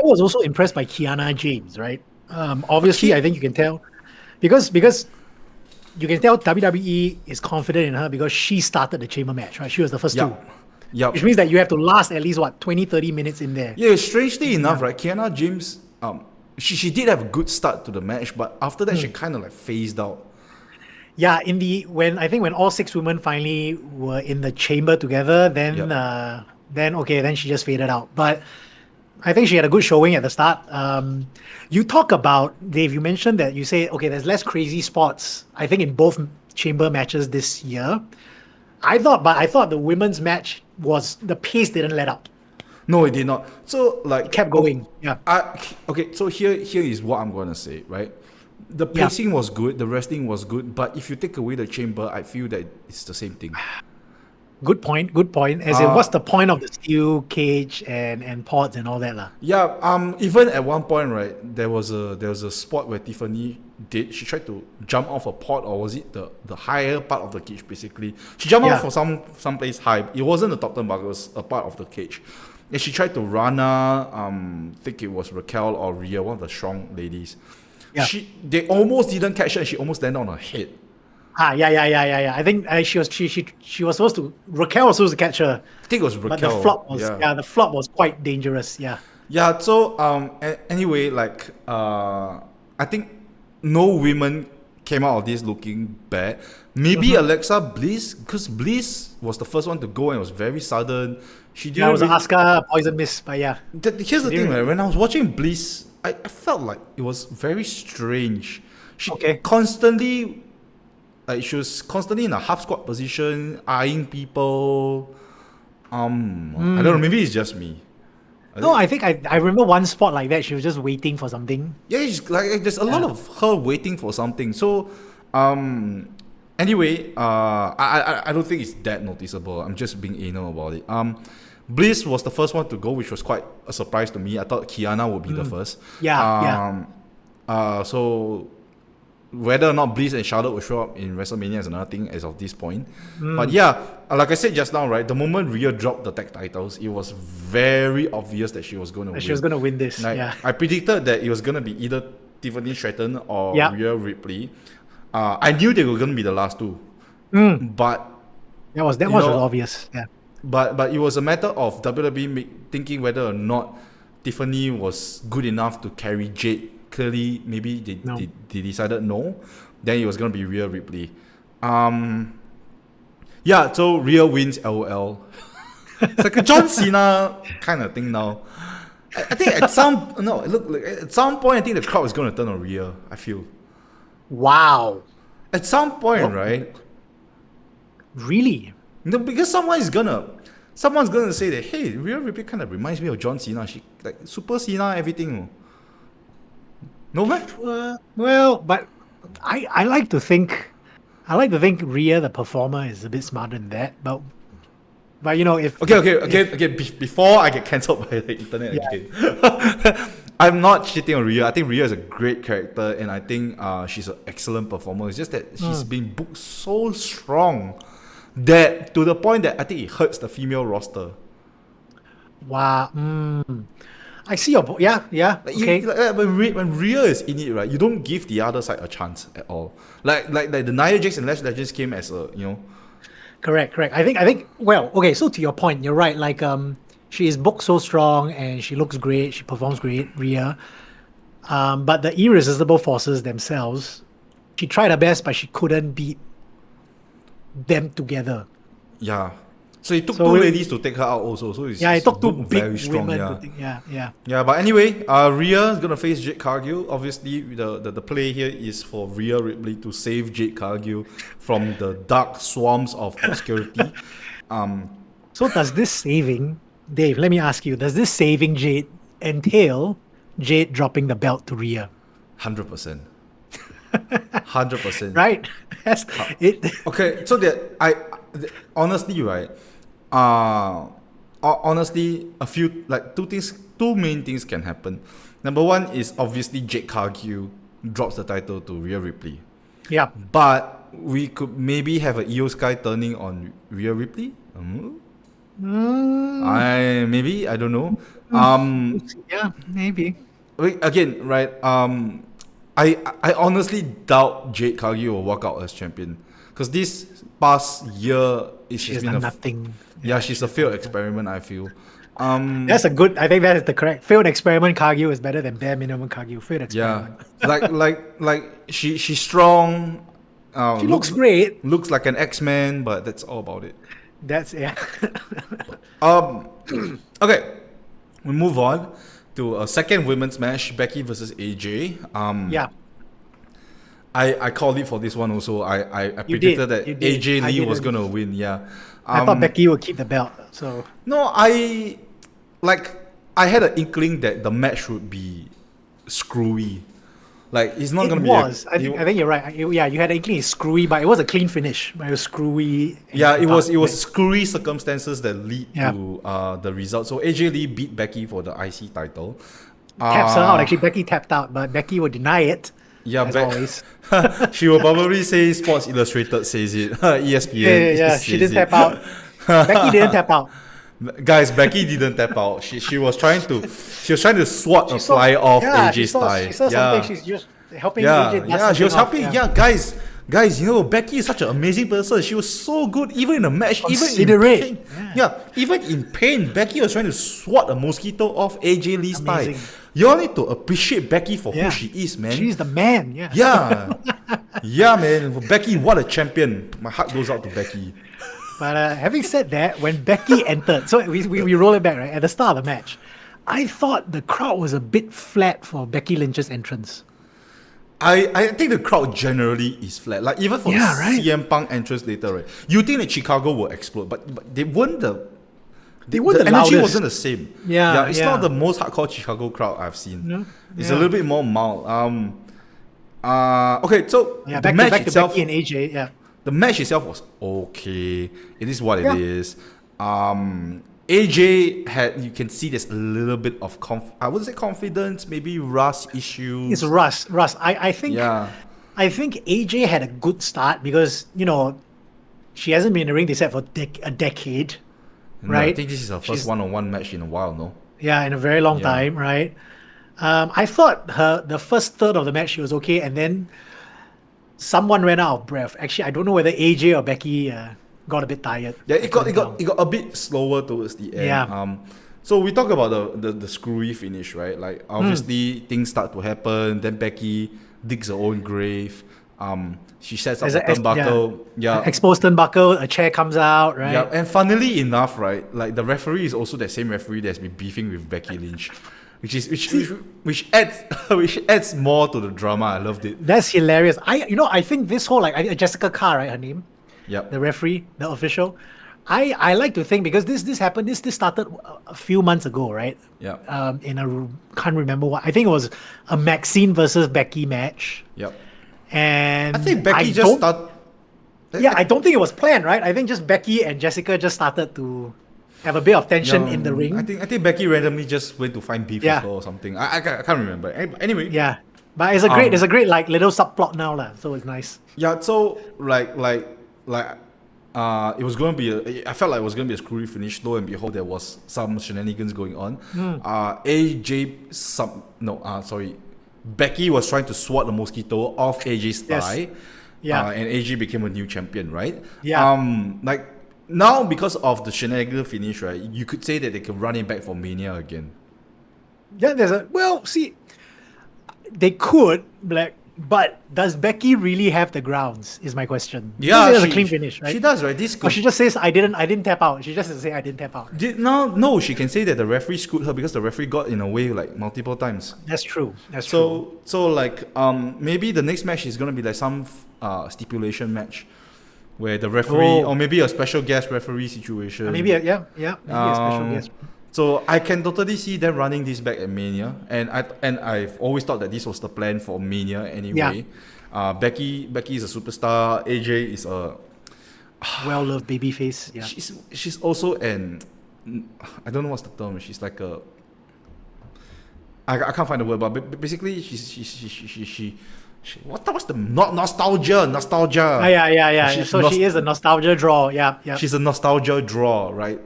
was also impressed by Kiana James, right? Obviously, I think you can tell because you can tell WWE is confident in her because she started the chamber match, right? She was the first two. Yeah. Which means that you have to last at least 20-30 minutes in there. Yeah, strangely enough, right? Kiana James, she did have a good start to the match, but after that she kind of like phased out. Yeah, when all 6 women finally were in the chamber together, then she just faded out. But I think she had a good showing at the start. You talk about, Dave, you mentioned that you say, okay, there's less crazy spots, I think, in both chamber matches this year. I thought the women's match the pace didn't let up. No, it did not. So, like... It kept going, so here is what I'm going to say, right? The pacing was good, the wrestling was good, but if you take away the chamber, I feel that it's the same thing. Good point. As in, what's the point of the steel cage and pods and all that, lah? Yeah. Even at one point, right, there was a spot where Tiffany she tried to jump off a pod, or was it the higher part of the cage? Basically, she jumped off from some place high. It wasn't the top turn, but it was a part of the cage. And she tried to run. Think it was Raquel or Rhea, one of the strong ladies. Yeah. They almost didn't catch her, and she almost landed on her head. Yeah. I think she was supposed to. Raquel was supposed to catch her. I think it was Raquel. But the flop was the flop was quite dangerous. Yeah. Yeah. So anyway, like I think no women came out of this looking bad. Maybe Alexa Bliss, because Bliss was the first one to go and it was very sudden. She didn't. It was an Asuka poison mist, but yeah. Here's the thing, man. When I was watching Bliss, I felt like it was very strange. She constantly. She was constantly in a half squat position, eyeing people. I don't know. Maybe it's just me. I think I remember one spot like that. She was just waiting for something. Yeah, there's a lot of her waiting for something. So, anyway, I don't think it's that noticeable. I'm just being anal about it. Bliss was the first one to go, which was quite a surprise to me. I thought Kiana would be the first. So. Whether or not Bliss and Charlotte will show up in WrestleMania is another thing as of this point. But yeah, like I said just now, right, the moment Rhea dropped the tag titles, it was very obvious that she was going to win. She was going to win this, I predicted that it was going to be either Tiffany Stratton or Rhea Ripley. I knew they were going to be the last two. But... That was obvious, yeah. But it was a matter of WWE thinking whether or not Tiffany was good enough to carry Jade. Clearly, maybe they decided no. Then it was going to be Rhea Ripley. So Rhea wins LOL. It's like a John Cena kind of thing now. I think at some point, I think the crowd is going to turn on Rhea, I feel. Wow. At some point, right? Really? No, because someone's gonna say that, hey, Rhea Ripley kind of reminds me of John Cena. She like Super Cena, everything. No, man. Well, but I like to think Rhea, the performer, is a bit smarter than that. But if okay, before I get cancelled by the internet again, I'm not cheating on Rhea. I think Rhea is a great character, and I think she's an excellent performer. It's just that she's been booked so strong that to the point that I think it hurts the female roster. Wow. I see your point. Yeah. Okay. When Rhea is in it, right, you don't give the other side a chance at all. Like the Nia Jax and Lash Legends came as a, Correct. I think. Well, okay. So to your point, you're right. Like she is booked so strong and she looks great. She performs great, Rhea. But the irresistible forces themselves, she tried her best, but she couldn't beat them together. Yeah. So it took two ladies to take her out also. So it took two big very strong, women yeah. to take, yeah. Yeah, but anyway, Rhea is gonna face Jade Cargill. Obviously, the play here is for Rhea Ripley to save Jade Cargill from the dark swamps of obscurity. So does this saving, Dave? Let me ask you: does this saving Jade entail Jade dropping the belt to Rhea? 100%. 100%. Right. That's it. Okay, so honestly, right? Honestly, two main things can happen. Number one is obviously Jade Cargill drops the title to Rhea Ripley. Yeah. But we could maybe have an Io Sky turning on Rhea Ripley. I don't know. Yeah, maybe. Again, right? I honestly doubt Jade Cargill will walk out as champion because this past year she's been nothing. Yeah, she's a failed experiment, I feel. That's a good. I think that is the correct failed experiment. Cargill is better than bare minimum Cargill. Failed experiment. Yeah, like she's strong. She looks great. Looks like an X-Man, but that's all about it. That's Okay, we move on to a second women's match: Becky versus AJ. I called it for this one also. I predicted that AJ Lee was gonna win. Yeah. I thought Becky would keep the belt. So no, I had an inkling that the match would be screwy. Like it's not gonna be. I think you're right. You had an inkling it's screwy, but it was a clean finish. But it was screwy. Yeah, it was screwy circumstances that lead to the result. So AJ Lee beat Becky for the IC title. Taps her out. Actually, Becky tapped out, but Becky would deny it. Yeah, as always. She will probably say Sports Illustrated says it. ESPN. Yeah. She didn't tap out. Becky didn't tap out. Guys, Becky didn't tap out. She was trying to swat a fly off AJ's thigh. She saw something. She's just helping AJ. Yeah, she was helping. Yeah, guys, Becky is such an amazing person. She was so good even in a match, even in pain. Even in pain, Becky was trying to swat a mosquito off AJ Lee's thigh. You all need to appreciate Becky for who she is, man. She's the man. Yeah, man. Becky, what a champion. My heart goes out to Becky. But having said that, when Becky entered, so we roll it back, right? At the start of the match, I thought the crowd was a bit flat for Becky Lynch's entrance. I think the crowd generally is flat. Like even for CM Punk entrance later, right? You think that Chicago will explode, but they weren't the energy loudest. wasn't the same. It's not the most hardcore Chicago crowd I've seen. No? It's a little bit more mild. Okay, so the match back itself, to Becky and AJ, the match itself was okay. It is what it is. AJ had, you can see there's a little bit of I wouldn't say confidence, maybe rust issues. It's rust. I think AJ had a good start because she hasn't been in the ring, they said, for a decade. Right? I think this is her first one-on-one match in a while, no? Yeah, in a very long time, right? I thought the first third of the match she was okay, and then someone ran out of breath. Actually, I don't know whether AJ or Becky got a bit tired. Yeah, it got a bit slower towards the end. Yeah. So we talk about the screwy finish, right? Like obviously things start to happen. Then Becky digs her own grave. She sets up a turnbuckle. Exposed turnbuckle, a chair comes out, right? Yeah, and funnily enough, right, like the referee is also the same referee that's been beefing with Becky Lynch, which adds more to the drama. I loved it. That's hilarious. I think this whole Jessica Carr, right, her name? Yep. The referee, the official. I like to think because this happened. This started a few months ago, right? Yeah. Can't remember what. I think it was a Maxine versus Becky match. Yep. And I think Becky just started. Yeah, I don't think it was planned, right? I think just Becky and Jessica just started to have a bit of tension in the ring. I think Becky randomly just went to find beef with her or something. I can't remember. Anyway. Yeah. But it's a great like little subplot now lah. So it's nice. Yeah, so like it was going to be I felt like it was going to be a screwy finish. Lo and behold, there was some shenanigans going on. Becky was trying to swat the mosquito off AJ's thigh. Yeah. And AJ became a new champion, right? Yeah. Like now because of the shenanigan finish, right? You could say that they could run it back for Mania again. Yeah, they could, but does Becky really have the grounds? Is my question. Yeah, she has a clean finish, right? She does, right? Or she just says I didn't tap out. She just has to say I didn't tap out. No, she can say that the referee screwed her because the referee got in a way like multiple times. That's true. True. So like maybe the next match is gonna be like some stipulation match where the referee or maybe a special guest referee situation. Maybe a special guest. So I can totally see them running this back at Mania, and I've always thought that this was the plan for Mania anyway. Yeah. Becky is a superstar. AJ is a well-loved babyface. Yeah. She's also I don't know what's the term. She's like I can't find the word, but basically she what's the nostalgia? Yeah. So she is a nostalgia draw. Yeah. She's a nostalgia draw, right?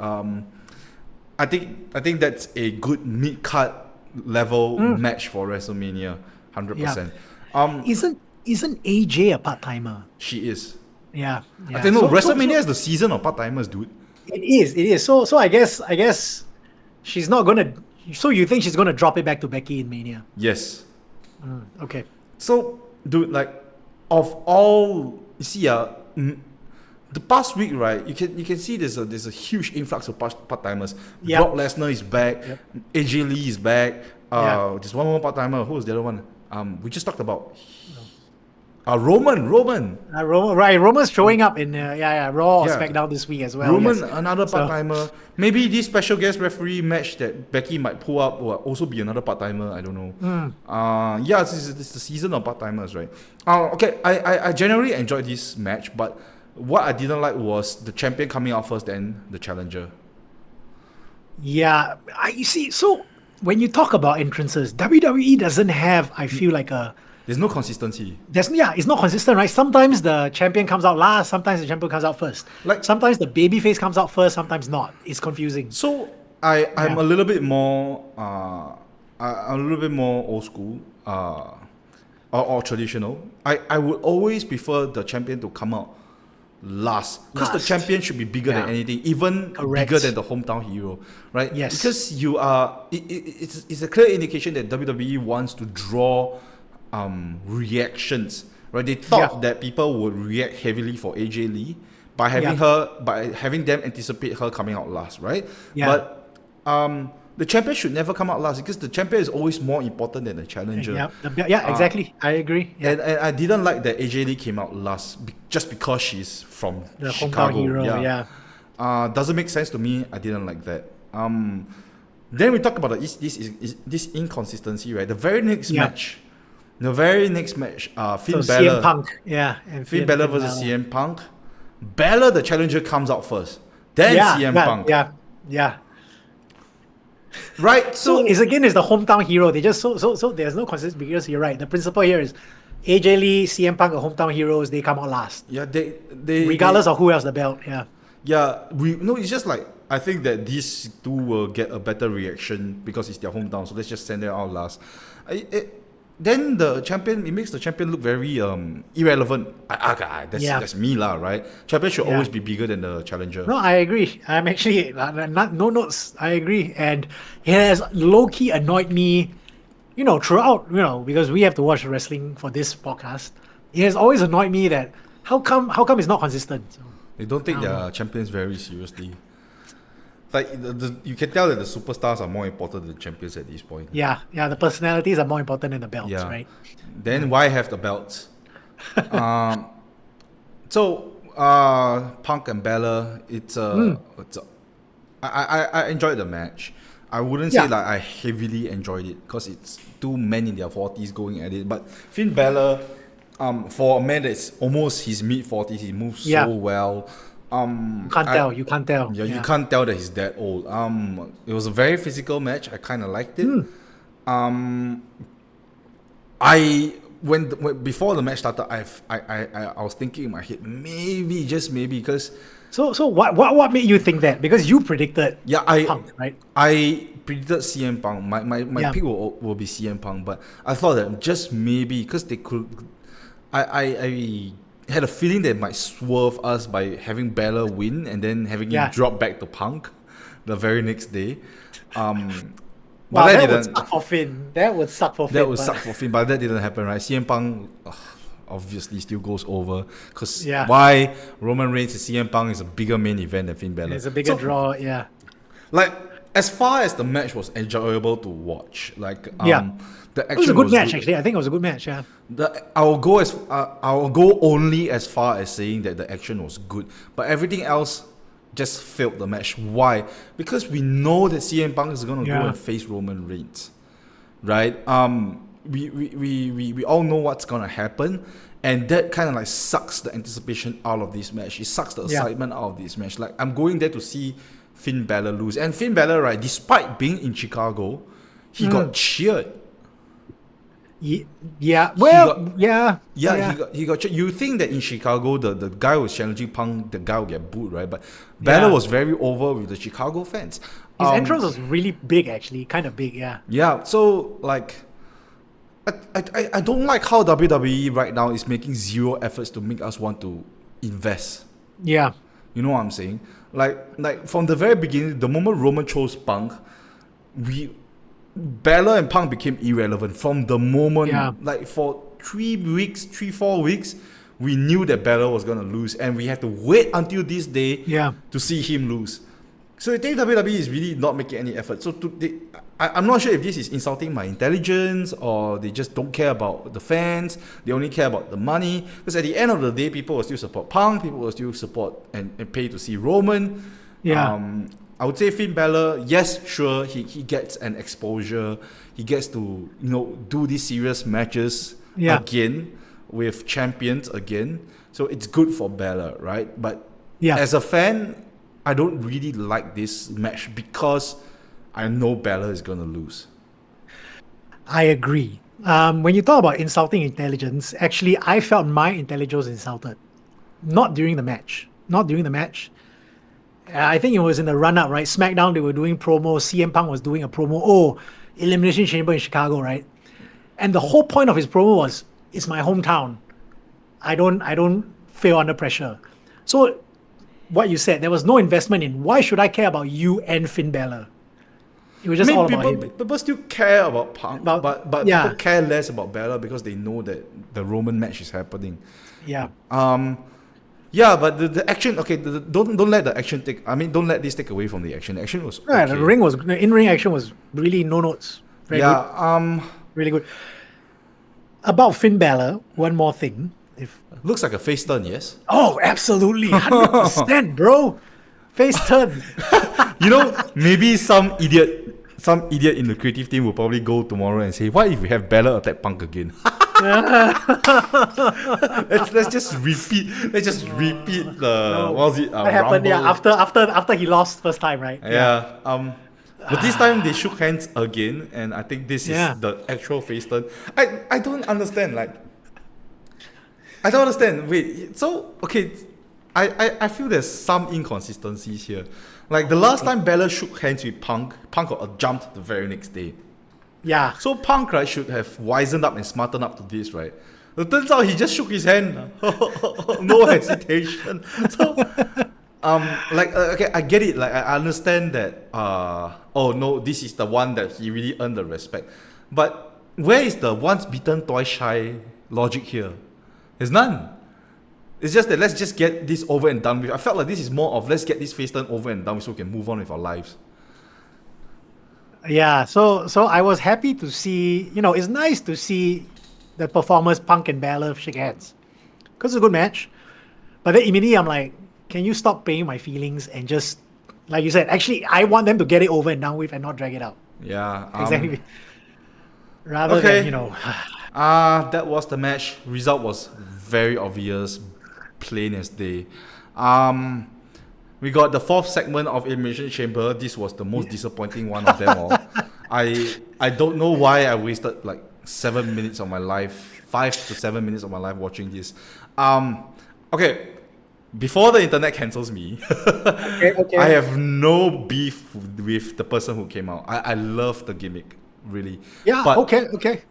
I think that's a good mid-card level match for WrestleMania, 100%. Isn't AJ a part-timer? She is. Yeah. I don't know. WrestleMania is the season of part-timers, dude. It is. So I guess she's not gonna. So you think she's gonna drop it back to Becky in Mania? Yes. Okay. So, dude, like, of all you see, the past week, right? You can see there's a huge influx of part timers. Yep. Brock Lesnar is back. Yep. AJ Lee is back. There's one more part timer. Who was the other one? We just talked about. Roman. Right, Roman's showing up in Raw or SmackDown this week as well. Roman, another part timer. Maybe this special guest referee match that Becky might pull up will also be another part timer. I don't know. It's the season of part timers, right? Okay, I generally enjoyed this match, but what I didn't like was the champion coming out first, then the challenger. Yeah, you see, so when you talk about entrances, WWE doesn't have, I feel like there's no consistency. It's not consistent, right? Sometimes the champion comes out last, sometimes the champion comes out first. Like sometimes the babyface comes out first, sometimes not. It's confusing. So I'm a little bit more old school or traditional. I would always prefer the champion to come out last because the champion should be bigger than anything, even bigger than the hometown hero, right? Yes, because you are it's a clear indication that WWE wants to draw reactions, right? They thought that people would react heavily for AJ Lee by having them anticipate her coming out last, right? But the champion should never come out last because the champion is always more important than the challenger. Exactly. I agree. And I didn't like that AJ Lee came out last just because she's from the Chicago. Hometown hero, doesn't make sense to me. I didn't like that. Then we talk about this inconsistency, right? The very next match, Finn Balor. CM Punk, and Finn Balor versus CM Punk. Balor, the challenger, comes out first. Then CM Punk. Yeah. Right, so it's the hometown hero. They just so there's no consistency because you're right. The principle here is AJ Lee, CM Punk are hometown heroes. They come out last. Yeah, they regardless of who else the belt. It's just like I think that these two will get a better reaction because it's their hometown. So let's just send them out last. Then the champion, it makes the champion look very irrelevant. That's me lah, right? Champion should always be bigger than the challenger. No, I agree. I'm actually no notes. I agree, and it has low key annoyed me, throughout, because we have to watch wrestling for this podcast. It has always annoyed me that how come it's not consistent. So, they don't take their champions very seriously. Like you can tell that the superstars are more important than the champions at this point. Yeah, the personalities are more important than the belts, right? Then why have the belts? So Punk and Balor, I enjoyed the match. I wouldn't say that I heavily enjoyed it because it's two men in their 40s going at it. But Finn Balor, for a man that's almost his mid-40s, he moves so well. You can't tell. You can't tell. Yeah, you can't tell that he's that old. It was a very physical match. I kind of liked it. When before the match started, I was thinking in my head, maybe, just maybe, because So what made you think that? Because you predicted Punk, right? I predicted CM Punk. My pick will be CM Punk, but I thought that just maybe because they could, I had a feeling they might swerve us by having Balor win and then having him drop back to Punk the very next day. But that would suck for Finn. That would suck for Finn. But that didn't happen, right? CM Punk obviously still goes over because Yeah. Roman Reigns and CM Punk is a bigger main event than Finn Balor. It's a bigger draw, yeah. Like, as far as the match was enjoyable to watch, like the action it was a good match, actually. I think it was a good match, yeah. I will go only as far as saying that the action was good, but everything else just failed the match. Why? Because we know that CM Punk is gonna go and face Roman Reigns, right? We all know what's gonna happen, and that kind of like sucks the anticipation out of this match. It sucks the excitement out of this match. Like, I'm going there to see Finn Balor lose, and Finn Balor, right, despite being in Chicago, he got cheered. He got. You think that in Chicago, the guy who was challenging Punk, the guy will get booed, right? But Balor was very over with the Chicago fans. His entrance was really big, actually, kind of big, yeah. Yeah, so like, I don't like how WWE right now is making zero efforts to make us want to invest. Yeah. You know what I'm saying? Like from the very beginning, the moment Roman chose Punk, Balor and Punk became irrelevant from the moment. Like, for 4 weeks, we knew that Balor was gonna lose, and we had to wait until this day to see him lose. So I think WWE is really not making any effort. So I'm not sure if this is insulting my intelligence, or they just don't care about the fans. They only care about the money. Because at the end of the day, people will still support Punk. People will still support and pay to see Roman. I would say Finn Balor, yes, sure, he gets an exposure. He gets to, do these serious matches again with champions again. So it's good for Balor, right? But as a fan, I don't really like this match because I know Balor is going to lose. I agree. When you talk about insulting intelligence, actually, I felt my intelligence was insulted. Not during the match. I think it was in the run-up, right? SmackDown, they were doing promos. CM Punk was doing a promo. Elimination Chamber in Chicago, right? And the whole point of his promo was, it's my hometown. I don't fail under pressure. So, what you said, there was no investment in why should I care about you and Finn Balor? It was just all about him. People still care about Punk, but people care less about Balor because they know that the Roman match is happening. Yeah. But the action, okay, don't let the action don't let this take away from the action. The action was okay. The in-ring action was really no notes. Very good. Really good. About Finn Balor, one more thing. Looks like a face turn, yes? Oh, absolutely. 100%, bro. Face turn. Maybe some idiot in the creative team will probably go tomorrow and say, what if we have Balor attack Punk again? let's just repeat the what was it? What happened? Rumble. After he lost first time, right? But this time they shook hands again, and I think this is the actual face turn. I don't understand. Wait, so okay, I feel there's some inconsistencies here. Like, the last time Balor shook hands with Punk got jumped the very next day. Yeah. So Punk, right, should have wisened up and smartened up to this, right? It turns out he just shook his hand. No hesitation. So, okay, I get it. Like, I understand that, this is the one that he really earned the respect. But where is the once beaten, twice shy logic here? There's none. It's just that let's just get this over and done with. I felt like this is more of let's get this face turn over and done with so we can move on with our lives. Yeah, so I was happy to see, it's nice to see the performers Punk and Balor shake hands. Because it's a good match. But then immediately I'm like, can you stop playing my feelings and just, like you said, actually, I want them to get it over and done with and not drag it out. Yeah. Exactly. Rather than, that was the match. Result was very obvious, plain as day. We got the fourth segment of Elimination Chamber. This was the most disappointing one of them all. I don't know why I wasted like 7 minutes of my life, 5 to 7 minutes of my life watching this. Okay, before the internet cancels me, okay. I have no beef with the person who came out. I love the gimmick, really. Yeah. But Okay.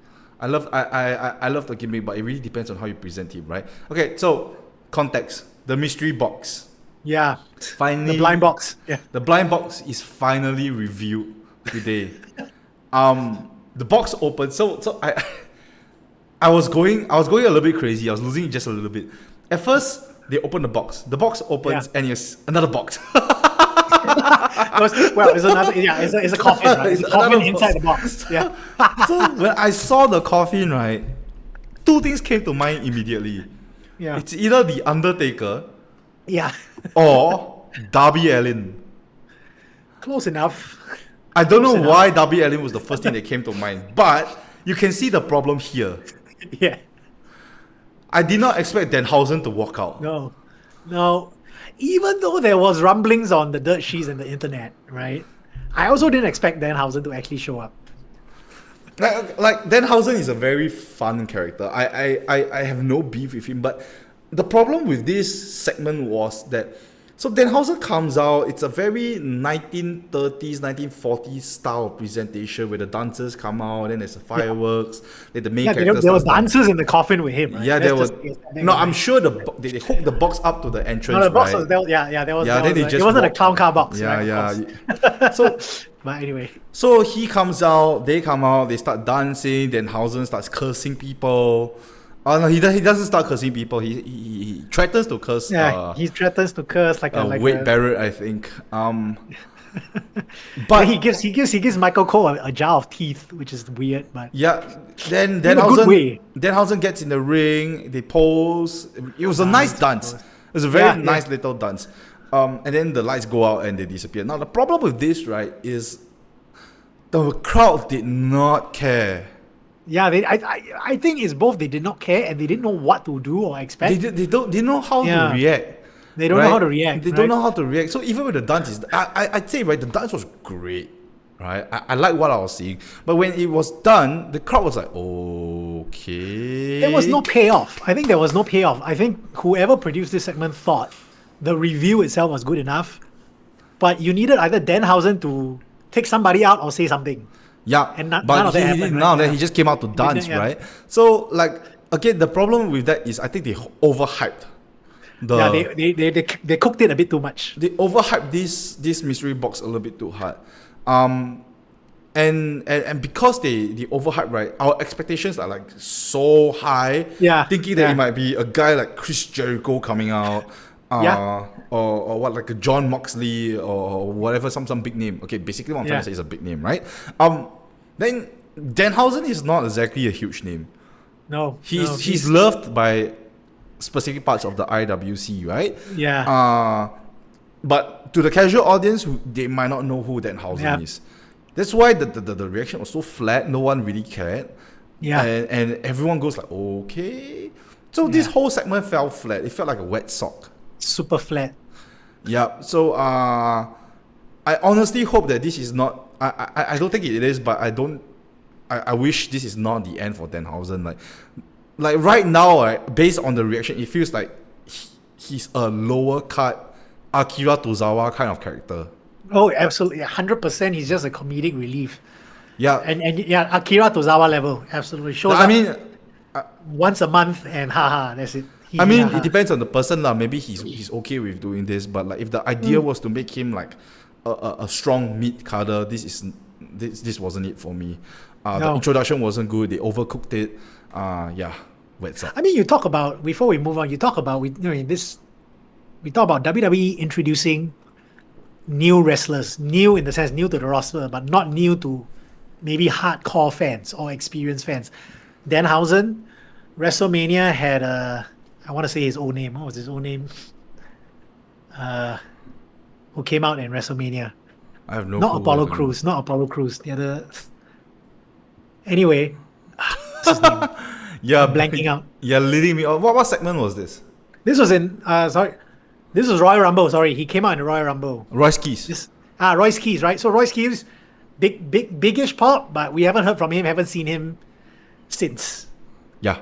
I love the gimmick, but it really depends on how you present him, right? Okay, so context: the mystery box. Yeah. Finally, The blind box. Yeah. the blind box is finally revealed today. The box opened. So I was going a little bit crazy. I was losing it just a little bit. At first, they open the box. The box opens and it's another box. It's another. Yeah, it's a coffin. Right? It's a coffin inside the box. Yeah. So when I saw the coffin, right, two things came to mind immediately. Yeah. It's either the Undertaker Yeah. or Darby Allin. Close enough. I don't know why Darby Allin was the first thing that came to mind, but you can see the problem here. Yeah. I did not expect Danhausen to walk out. No. Even though there was rumblings on the dirt sheets and the internet, right? I also didn't expect Danhausen to actually show up. Like Danhausen is a very fun character. I have no beef with him, but the problem with this segment was that so Danhausen comes out. It's a very 1930s, 1940s style of presentation where the dancers come out, then there's the fireworks, then the main character. There were dancers in the coffin with him, right? Yeah, there was. No, I'm sure they hooked the box up to the entrance. No, the box right? was there. Yeah, there was. Yeah, there then was they it just wasn't a walked clown car box. Yeah, right? yeah. So, but anyway. so he comes out. They come out. They start dancing. Then Hausen starts cursing people. Oh no, he doesn't start cursing people. He threatens to curse. Yeah, he threatens to curse like Wade Barrett, I think. But he gives Michael Cole a jar of teeth, which is weird. But yeah, then in a good way. Danhausen gets in the ring. They pose. It was a nice dance. It was a very nice little dance. And then the lights go out and they disappear. Now the problem with this, right, is the crowd did not care. Yeah, I think it's both they did not care and they didn't know what to do or expect. They didn't know how to react. They don't know how to react. They don't know how to react. So even with the dance, I'd say, right, the dance was great, right? I like what I was seeing. But when it was done, the crowd was like, okay. There was no payoff. I think there was no payoff. I think whoever produced this segment thought the review itself was good enough, but you needed either Danhausen to take somebody out or say something. Yeah, and none but of that happened, now right? that he just came out to dance, right? So like again, the problem with that is I think they overhyped. They cooked it a bit too much. They overhyped this mystery box a little bit too hard, and because they overhyped, right? Our expectations are like so high. Yeah, thinking that it might be a guy like Chris Jericho coming out. Or what, like a John Moxley or whatever, some big name. Okay, basically what I'm trying to say is a big name, right? Then Danhausen is not exactly a huge name. No, he's loved by specific parts of the IWC, right? Yeah. But to the casual audience, they might not know who Danhausen is. That's why the reaction was so flat. No one really cared. Yeah. And everyone goes like, okay. So this whole segment fell flat. It felt like a wet sock. Super flat. Yeah. So I honestly hope that this is not. I don't think it is, but I wish this is not the end for Danhausen. Like right now, right, based on the reaction, it feels like he's a lower cut Akira Tozawa kind of character. Oh, absolutely, 100%. He's just a comedic relief. Yeah. And Akira Tozawa level, absolutely shows up once a month and that's it. It depends on the person lah. Maybe he's okay with doing this, but like if the idea was to make him like a strong meat cutter, this wasn't it for me. The introduction wasn't good. They overcooked it. Wet sock. I mean, you talk about, before we move on, we talk about WWE introducing new wrestlers, new in the sense new to the roster, but not new to maybe hardcore fans or experienced fans. Danhausen, WrestleMania had I want to say his own name. What was his own name? Who came out in WrestleMania? I have no Not clue. Apollo Crews. Not Apollo Crews. The other. Anyway, what's his name? Yeah, I'm blanking out. You're leading me on. What segment was this? This was in This is Royal Rumble. Sorry, he came out in the Royal Rumble. Royce Keys. Royce Keys, right? So Royce Keys, biggish pop, but we haven't heard from him. Haven't seen him since. Yeah.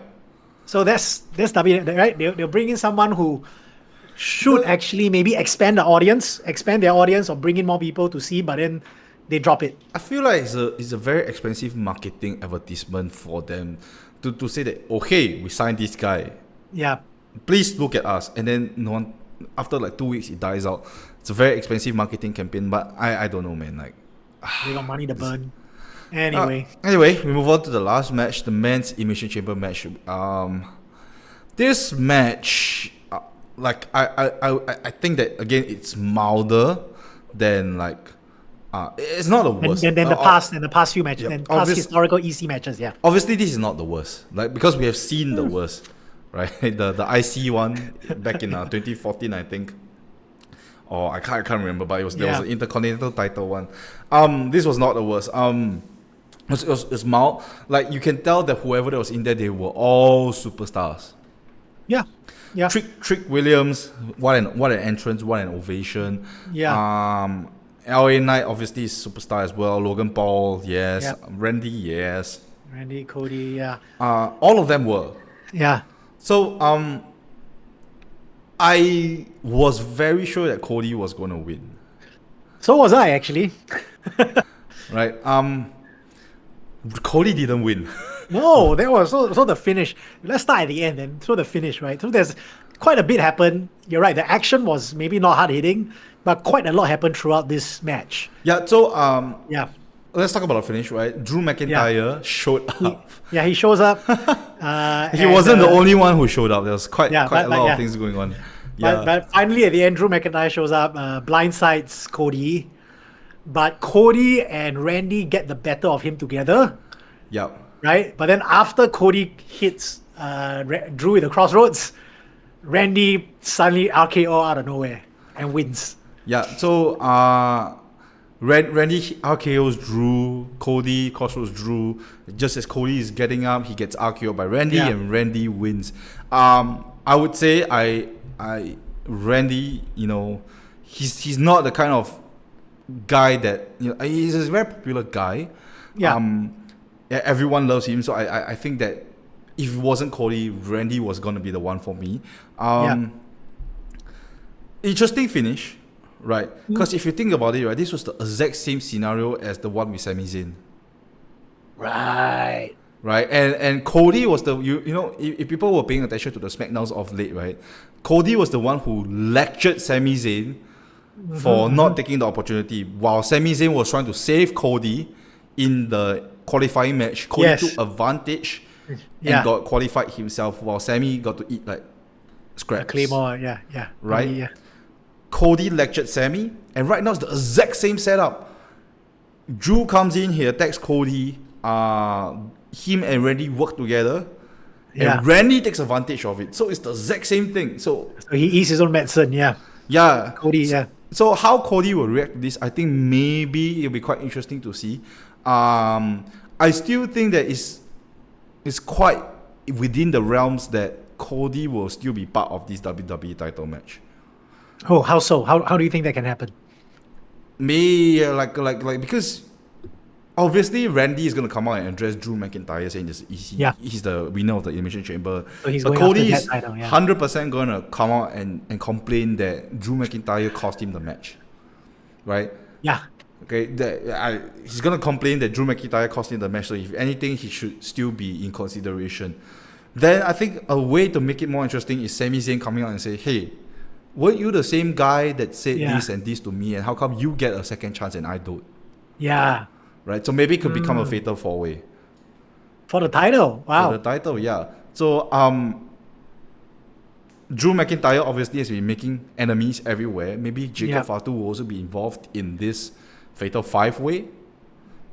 So that's W, right? They'll bring in someone who should actually maybe expand their audience, or bring in more people to see, but then they drop it. I feel like it's a very expensive marketing advertisement for them to say that, okay, we signed this guy. Yeah. Please look at us. And then no one, after like 2 weeks, it dies out. It's a very expensive marketing campaign, but I don't know, man. Like, they got money to burn. Anyway, we move on to the last match, the men's Elimination Chamber match. This match, I think that again it's milder than like, it's not the worst. Than the past few matches, and past historical EC matches. Yeah. Obviously, this is not the worst, like because we have seen the worst, right? The IC one back in 2014, I think. Or I can't remember, but there was an Intercontinental title one. This was not the worst. It was mild. Like you can tell that whoever that was in there, they were all superstars. Yeah. Yeah. Trick Williams, what an entrance, what an ovation. Yeah. LA Knight obviously is superstar as well. Logan Paul, yes. Yeah. Randy, yes. Randy, Cody, yeah. All of them were. Yeah. So I was very sure that Cody was going to win. So was I actually. Right. Cody didn't win. No, that was so the finish. Let's start at the end then. So the finish, right? So there's quite a bit happened. You're right. The action was maybe not hard hitting, but quite a lot happened throughout this match. Yeah. So yeah. Let's talk about the finish, right? Drew McIntyre showed up. He shows up. He wasn't the only one who showed up. There was quite a lot of things going on. Yeah. But finally, at the end, Drew McIntyre shows up, blindsides Cody. But Cody and Randy get the better of him together. Yeah. Right? But then after Cody hits Drew in the crossroads, Randy suddenly RKO out of nowhere and wins. Yeah. So Randy RKO's Drew, Cody crossroads Drew. Just as Cody is getting up, he gets RKO by Randy, and Randy wins. I would say Randy, he's not the kind of guy that he's a very popular guy. Yeah. Everyone loves him, so I think that if it wasn't Cody, Randy was gonna be the one for me. Interesting finish, right? Because if you think about it, right, this was the exact same scenario as the one with Sami Zayn. Right. Right, and Cody was the if people were paying attention to the Smackdowns of late, right, Cody was the one who lectured Sami Zayn for not taking the opportunity, while Sami Zayn was trying to save Cody in the qualifying match. Cody took advantage and got qualified himself, while Sami got to eat like scraps. A Claymore, right. Yeah. Cody lectured Sami, and right now it's the exact same setup. Drew comes in, he attacks Cody. Him and Randy work together, and Randy takes advantage of it. So it's the exact same thing. So he eats his own medicine, yeah. Cody, So how Cody will react to this, I think maybe it'll be quite interesting to see. I still think that it's quite within the realms that Cody will still be part of this WWE title match. Oh, how so? How do you think that can happen? Maybe like because obviously Randy is gonna come out and address Drew McIntyre saying he's the winner of the Elimination Chamber. So he's but going Cody after that is title, 100% gonna come out and complain that Drew McIntyre cost him the match, right? Yeah. Okay, he's gonna complain that Drew McIntyre cost him the match. So if anything, he should still be in consideration. Then I think a way to make it more interesting is Sami Zayn coming out and say, "Hey, weren't you the same guy that said this and this to me? And how come you get a second chance and I don't?" Yeah. Right, so maybe it could become a fatal four-way. For the title, wow. For the title, yeah. So Drew McIntyre obviously has been making enemies everywhere. Maybe Jacob Fatu will also be involved in this fatal five-way.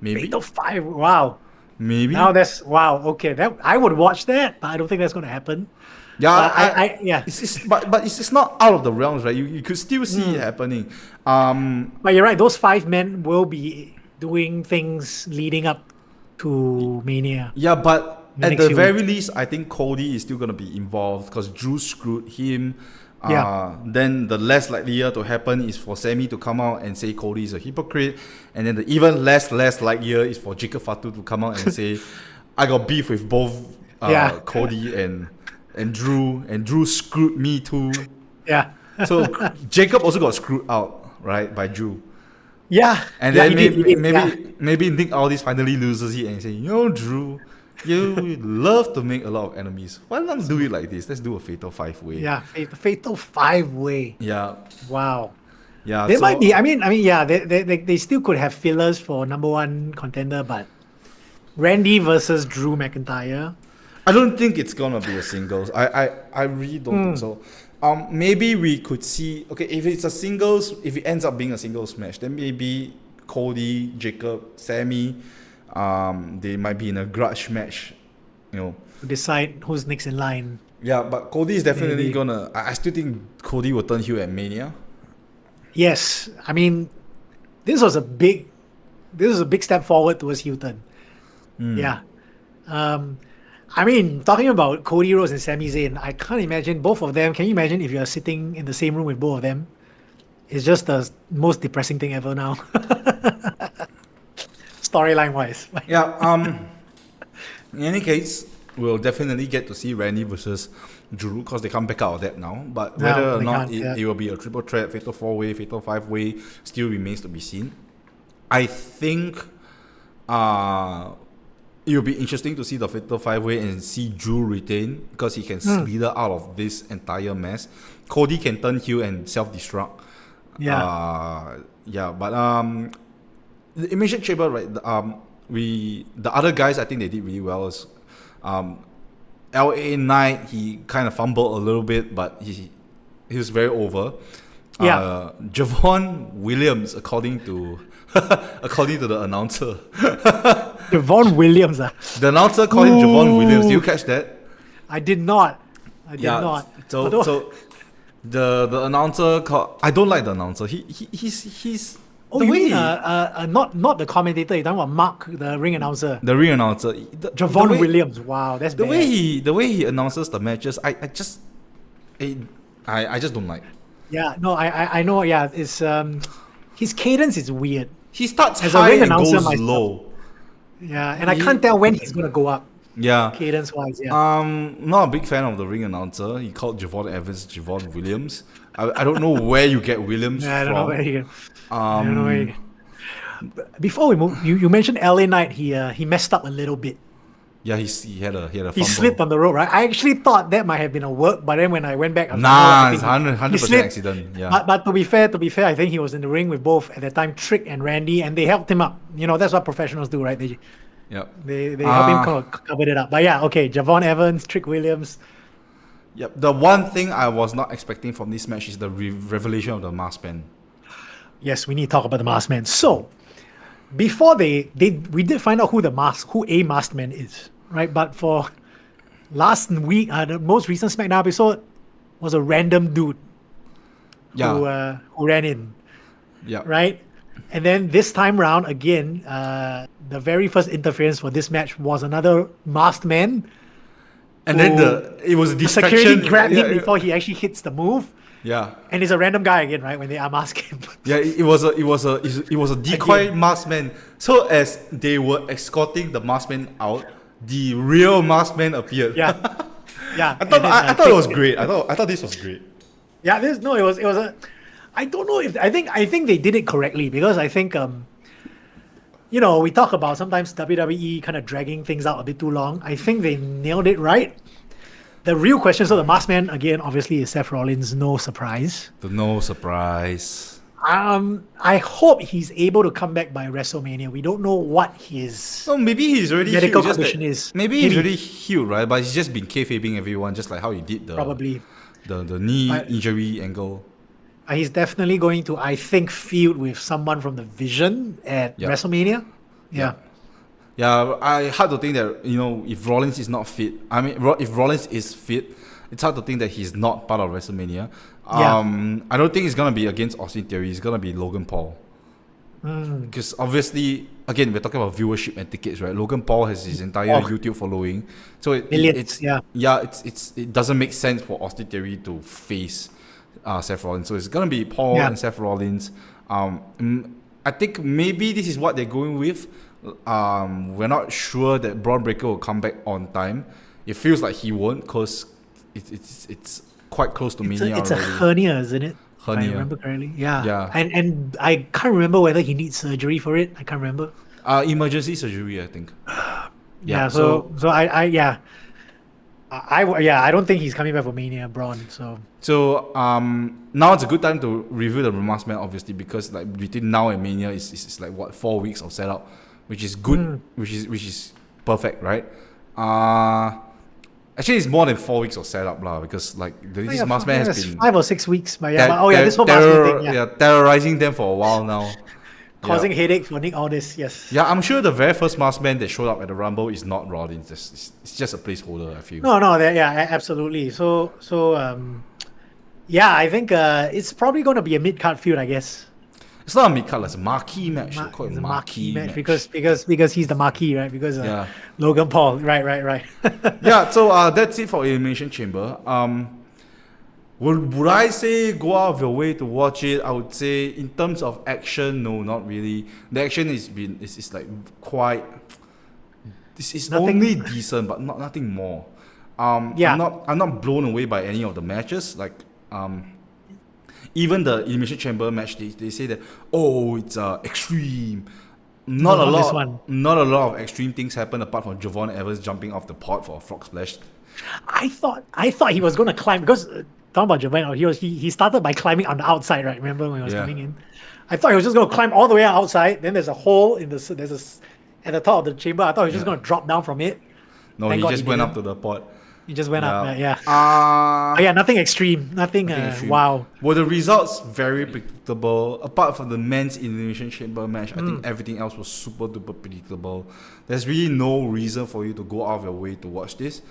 Maybe. Fatal five, wow. Maybe. Now that's okay. That I would watch that, but I don't think that's going to happen. Yeah, but it's not out of the realms, right? You could still see it happening. But you're right. Those 5 men will be doing things leading up to Mania. Yeah, but at the very least, I think Cody is still going to be involved because Drew screwed him. Then the less likelier to happen is for Sammy to come out and say Cody is a hypocrite, and then the even less likelier is for Jacob Fatu to come out and say, I got beef with both Cody and Drew, and Drew screwed me too. Yeah. So Jacob also got screwed out, right, by Drew. Yeah. And then maybe Nick Aldis finally loses it and say, Drew, you love to make a lot of enemies. Why not do it like this? Let's do a fatal 5-way. Yeah, fatal 5-way. Yeah. Wow. Yeah. There might be. I mean, yeah. They still could have fillers for number one contender, but Randy versus Drew McIntyre. I don't think it's gonna be a singles. I really don't think so. Maybe we could see. Okay, if it's a singles, if it ends up being a singles match, then maybe Cody, Jacob, Sammy. They might be in a grudge match, to decide who's next in line. Yeah, but Cody is definitely gonna. I still think Cody will turn heel at Mania. Yes, I mean, this was a big step forward towards heel turn. Yeah, I mean, talking about Cody Rhodes and Sami Zayn, I can't imagine both of them. Can you imagine if you're sitting in the same room with both of them? It's just the most depressing thing ever now. Storyline wise. Yeah. In any case, we'll definitely get to see Randy versus Drew because they can't back out of that now. But whether or not it will be a triple threat, fatal 4-way, fatal 5-way, still remains to be seen. I think it will be interesting to see the fatal 5-way and see Drew retain because he can slither out of this entire mess. Cody can turn heel and self-destruct. But the Elimination Chamber, right? The other guys, I think they did really well. Is LA Knight, he kind of fumbled a little bit, but he was very over. Javon Williams, according to the announcer. Javon Williams, The announcer called him Javon Williams. Did you catch that? I did not. So the announcer called. I don't like the announcer. He's. Oh, you mean not the commentator? You're talking about Mark, the ring announcer. The ring announcer. Javon Williams. Wow, that's the bad. way he announces the matches. I just don't like. Yeah, no, I know. Yeah, it's his cadence is weird. He starts as high a ring and announcer goes low. Yeah, and I can't tell when he's gonna go up. Yeah. Cadence wise, yeah. Not a big fan of the ring announcer. He called Javon Evans Javon Williams. I don't know where you get Williams from. I don't know where you get. Before we move, you mentioned LA Knight. He messed up a little bit. Yeah, he had a fumble. He slipped on the rope, right? I actually thought that might have been a work, but then when I went back, it's 100% accident. Yeah. But to be fair, I think he was in the ring with both at that time, Trick and Randy, and they helped him up. That's what professionals do, right? They help him cover it up. But yeah, okay, Javon Evans, Trick Williams. Yep. The one thing I was not expecting from this match is the revelation of the Masked Man. Yes, we need to talk about the Masked Man. So, before we did find out who a Masked Man is, right? But for last week, the most recent SmackDown episode was a random dude who ran in. Yeah. Right? And then this time round, again, the very first interference for this match was another Masked Man. And then it was a distraction. Security grabbed him before he actually hits the move. Yeah. And it's a random guy again, right? When they unmask him. Yeah, it was a decoy Masked Man. So as they were escorting the Masked Man out, the real Masked Man appeared. Yeah. Yeah. I thought it was great. I thought this was great. Yeah, it was a I don't know if I think they did it correctly because I think we talk about sometimes WWE kind of dragging things out a bit too long. I think they nailed it right. The real question, so the Masked Man again, obviously, is Seth Rollins. No surprise. No surprise. I hope he's able to come back by WrestleMania. We don't know what his maybe he's already medical healed, condition is. Maybe he's already healed, right? But he's just been kayfabing everyone, just like how he did the knee injury angle. He's definitely going to, I think, feud with someone from the Vision at WrestleMania. Yeah. Yeah, I hard to think that, if Rollins is not fit, if Rollins is fit, it's hard to think that he's not part of WrestleMania. I don't think it's going to be against Austin Theory. It's going to be Logan Paul. Because obviously, again, we're talking about viewership and tickets, right? Logan Paul has his entire YouTube following. So it doesn't make sense for Austin Theory to face Seth Rollins. So it's gonna be Paul and Seth Rollins. I think maybe this is what they're going with. We're not sure that Braun Breaker will come back on time. It feels like he won't because it's quite close to Mania It's already. a hernia, isn't it? Hernia. If I remember correctly. Yeah. Yeah. And I can't remember whether he needs surgery for it. I can't remember. Emergency surgery, I think. Yeah. So I don't think he's coming back for Mania, Braun. So now it's a good time to review the Masked Man, obviously, because like between now and Mania is like what 4 weeks of setup, which is good, which is perfect, right? Actually, it's more than 4 weeks of setup, because like this Masked Man has been 5 or 6 weeks. But this whole Masked Man thing, terrorizing them for a while now. Causing headache for Nick Aldis, yes. Yeah, I'm sure the very first Masked Man that showed up at the Rumble is not Rollins. It's just a placeholder, I feel. No, absolutely. So I think it's probably going to be a mid-card feud, I guess. It's not a mid-card, it's a marquee match. It's a marquee match because he's the marquee, right? Because Logan Paul, right. Yeah, so that's it for Elimination Chamber. Would I say go out of your way to watch it? I would say in terms of action, no, not really. The action is like quite. This is only decent, but nothing more. I'm not blown away by any of the matches. Like even the Elimination Chamber match, they say that it's extreme. Not a lot of extreme things happen apart from Javon Evans jumping off the pot for a frog splash. I thought he was going to climb because talking about Javon, he started by climbing on the outside, right? Remember when he was coming in? I thought he was just going to climb all the way outside. Then there's a hole at the top of the chamber. I thought he was just going to drop down from it. No, he just went up to the pot. He just went up, nothing extreme. Nothing wow. Well, the results very predictable. Apart from the men's Elimination Chamber match, I think everything else was super duper predictable. There's really no reason for you to go out of your way to watch this.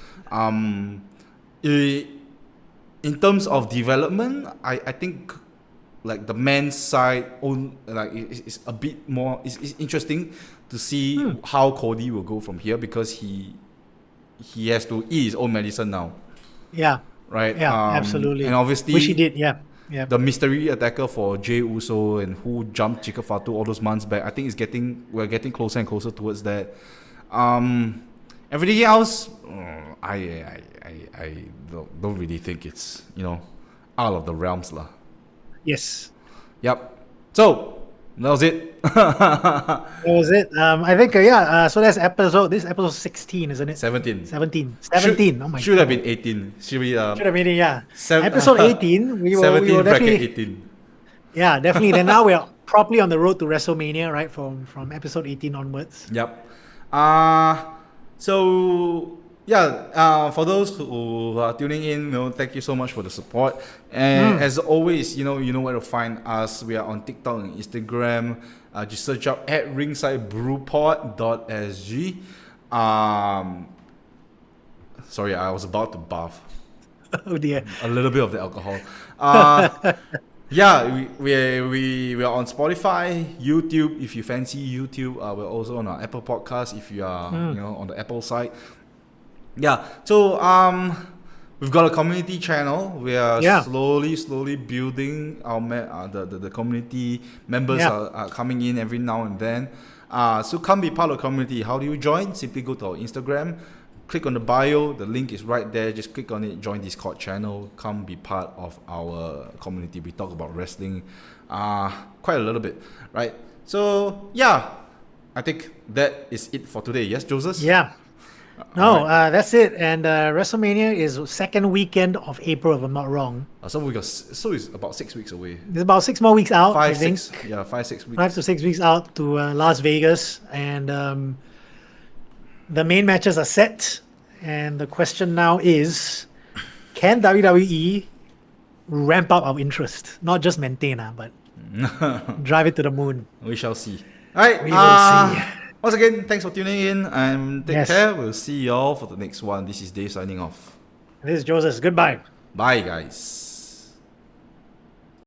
In terms of development, I think like the men's side is a bit more. It's interesting to see how Cody will go from here because he has to eat his own medicine now. Yeah. Right. Yeah. Absolutely. And obviously, which he did. Yeah. Yeah. The mystery attacker for Jey Uso and who jumped Chica Fatu all those months back. I think we're getting closer and closer towards that. Everything else, I don't really think it's out of the realms lah. Yes. Yep. So that was it. That was it. I think so that's this episode 16, isn't it? 17. 17. Oh my god. Should have been 18. Should have been episode 18. We were definitely 18. Yeah, definitely. Then now we're properly on the road to WrestleMania, right? From episode 18 onwards. Yep. For those who are tuning in, thank you so much for the support. And as always, you know where to find us. We are on TikTok and Instagram. Just search up at ringsidebrewpod.sg. Sorry, I was about to bath. Oh dear. A little bit of the alcohol. We are on Spotify, YouTube. If you fancy YouTube, we're also on our Apple Podcast. If you are on the Apple side. Yeah, so we've got a community channel. We are slowly building our the community. Members are coming in every now and then. So come be part of the community. How do you join? Simply go to our Instagram, click on the bio. The link is right there. Just click on it. Join Discord channel. Come be part of our community. We talk about wrestling quite a little bit, right? So I think that is it for today. Yes, Joseph? Yeah. No, that's it. And WrestleMania is second weekend of April, if I'm not wrong. So it's about 6 weeks away. It's about 6 more weeks out, 5 I think. 6 weeks. 5 to 6 weeks out to Las Vegas. And the main matches are set. And the question now is, can WWE ramp up our interest? Not just maintain, but drive it to the moon. We shall see. All right. We will see. Once again, thanks for tuning in and take care. We'll see you all for the next one. This is Dave signing off. This is Joseph. Goodbye. Bye, guys.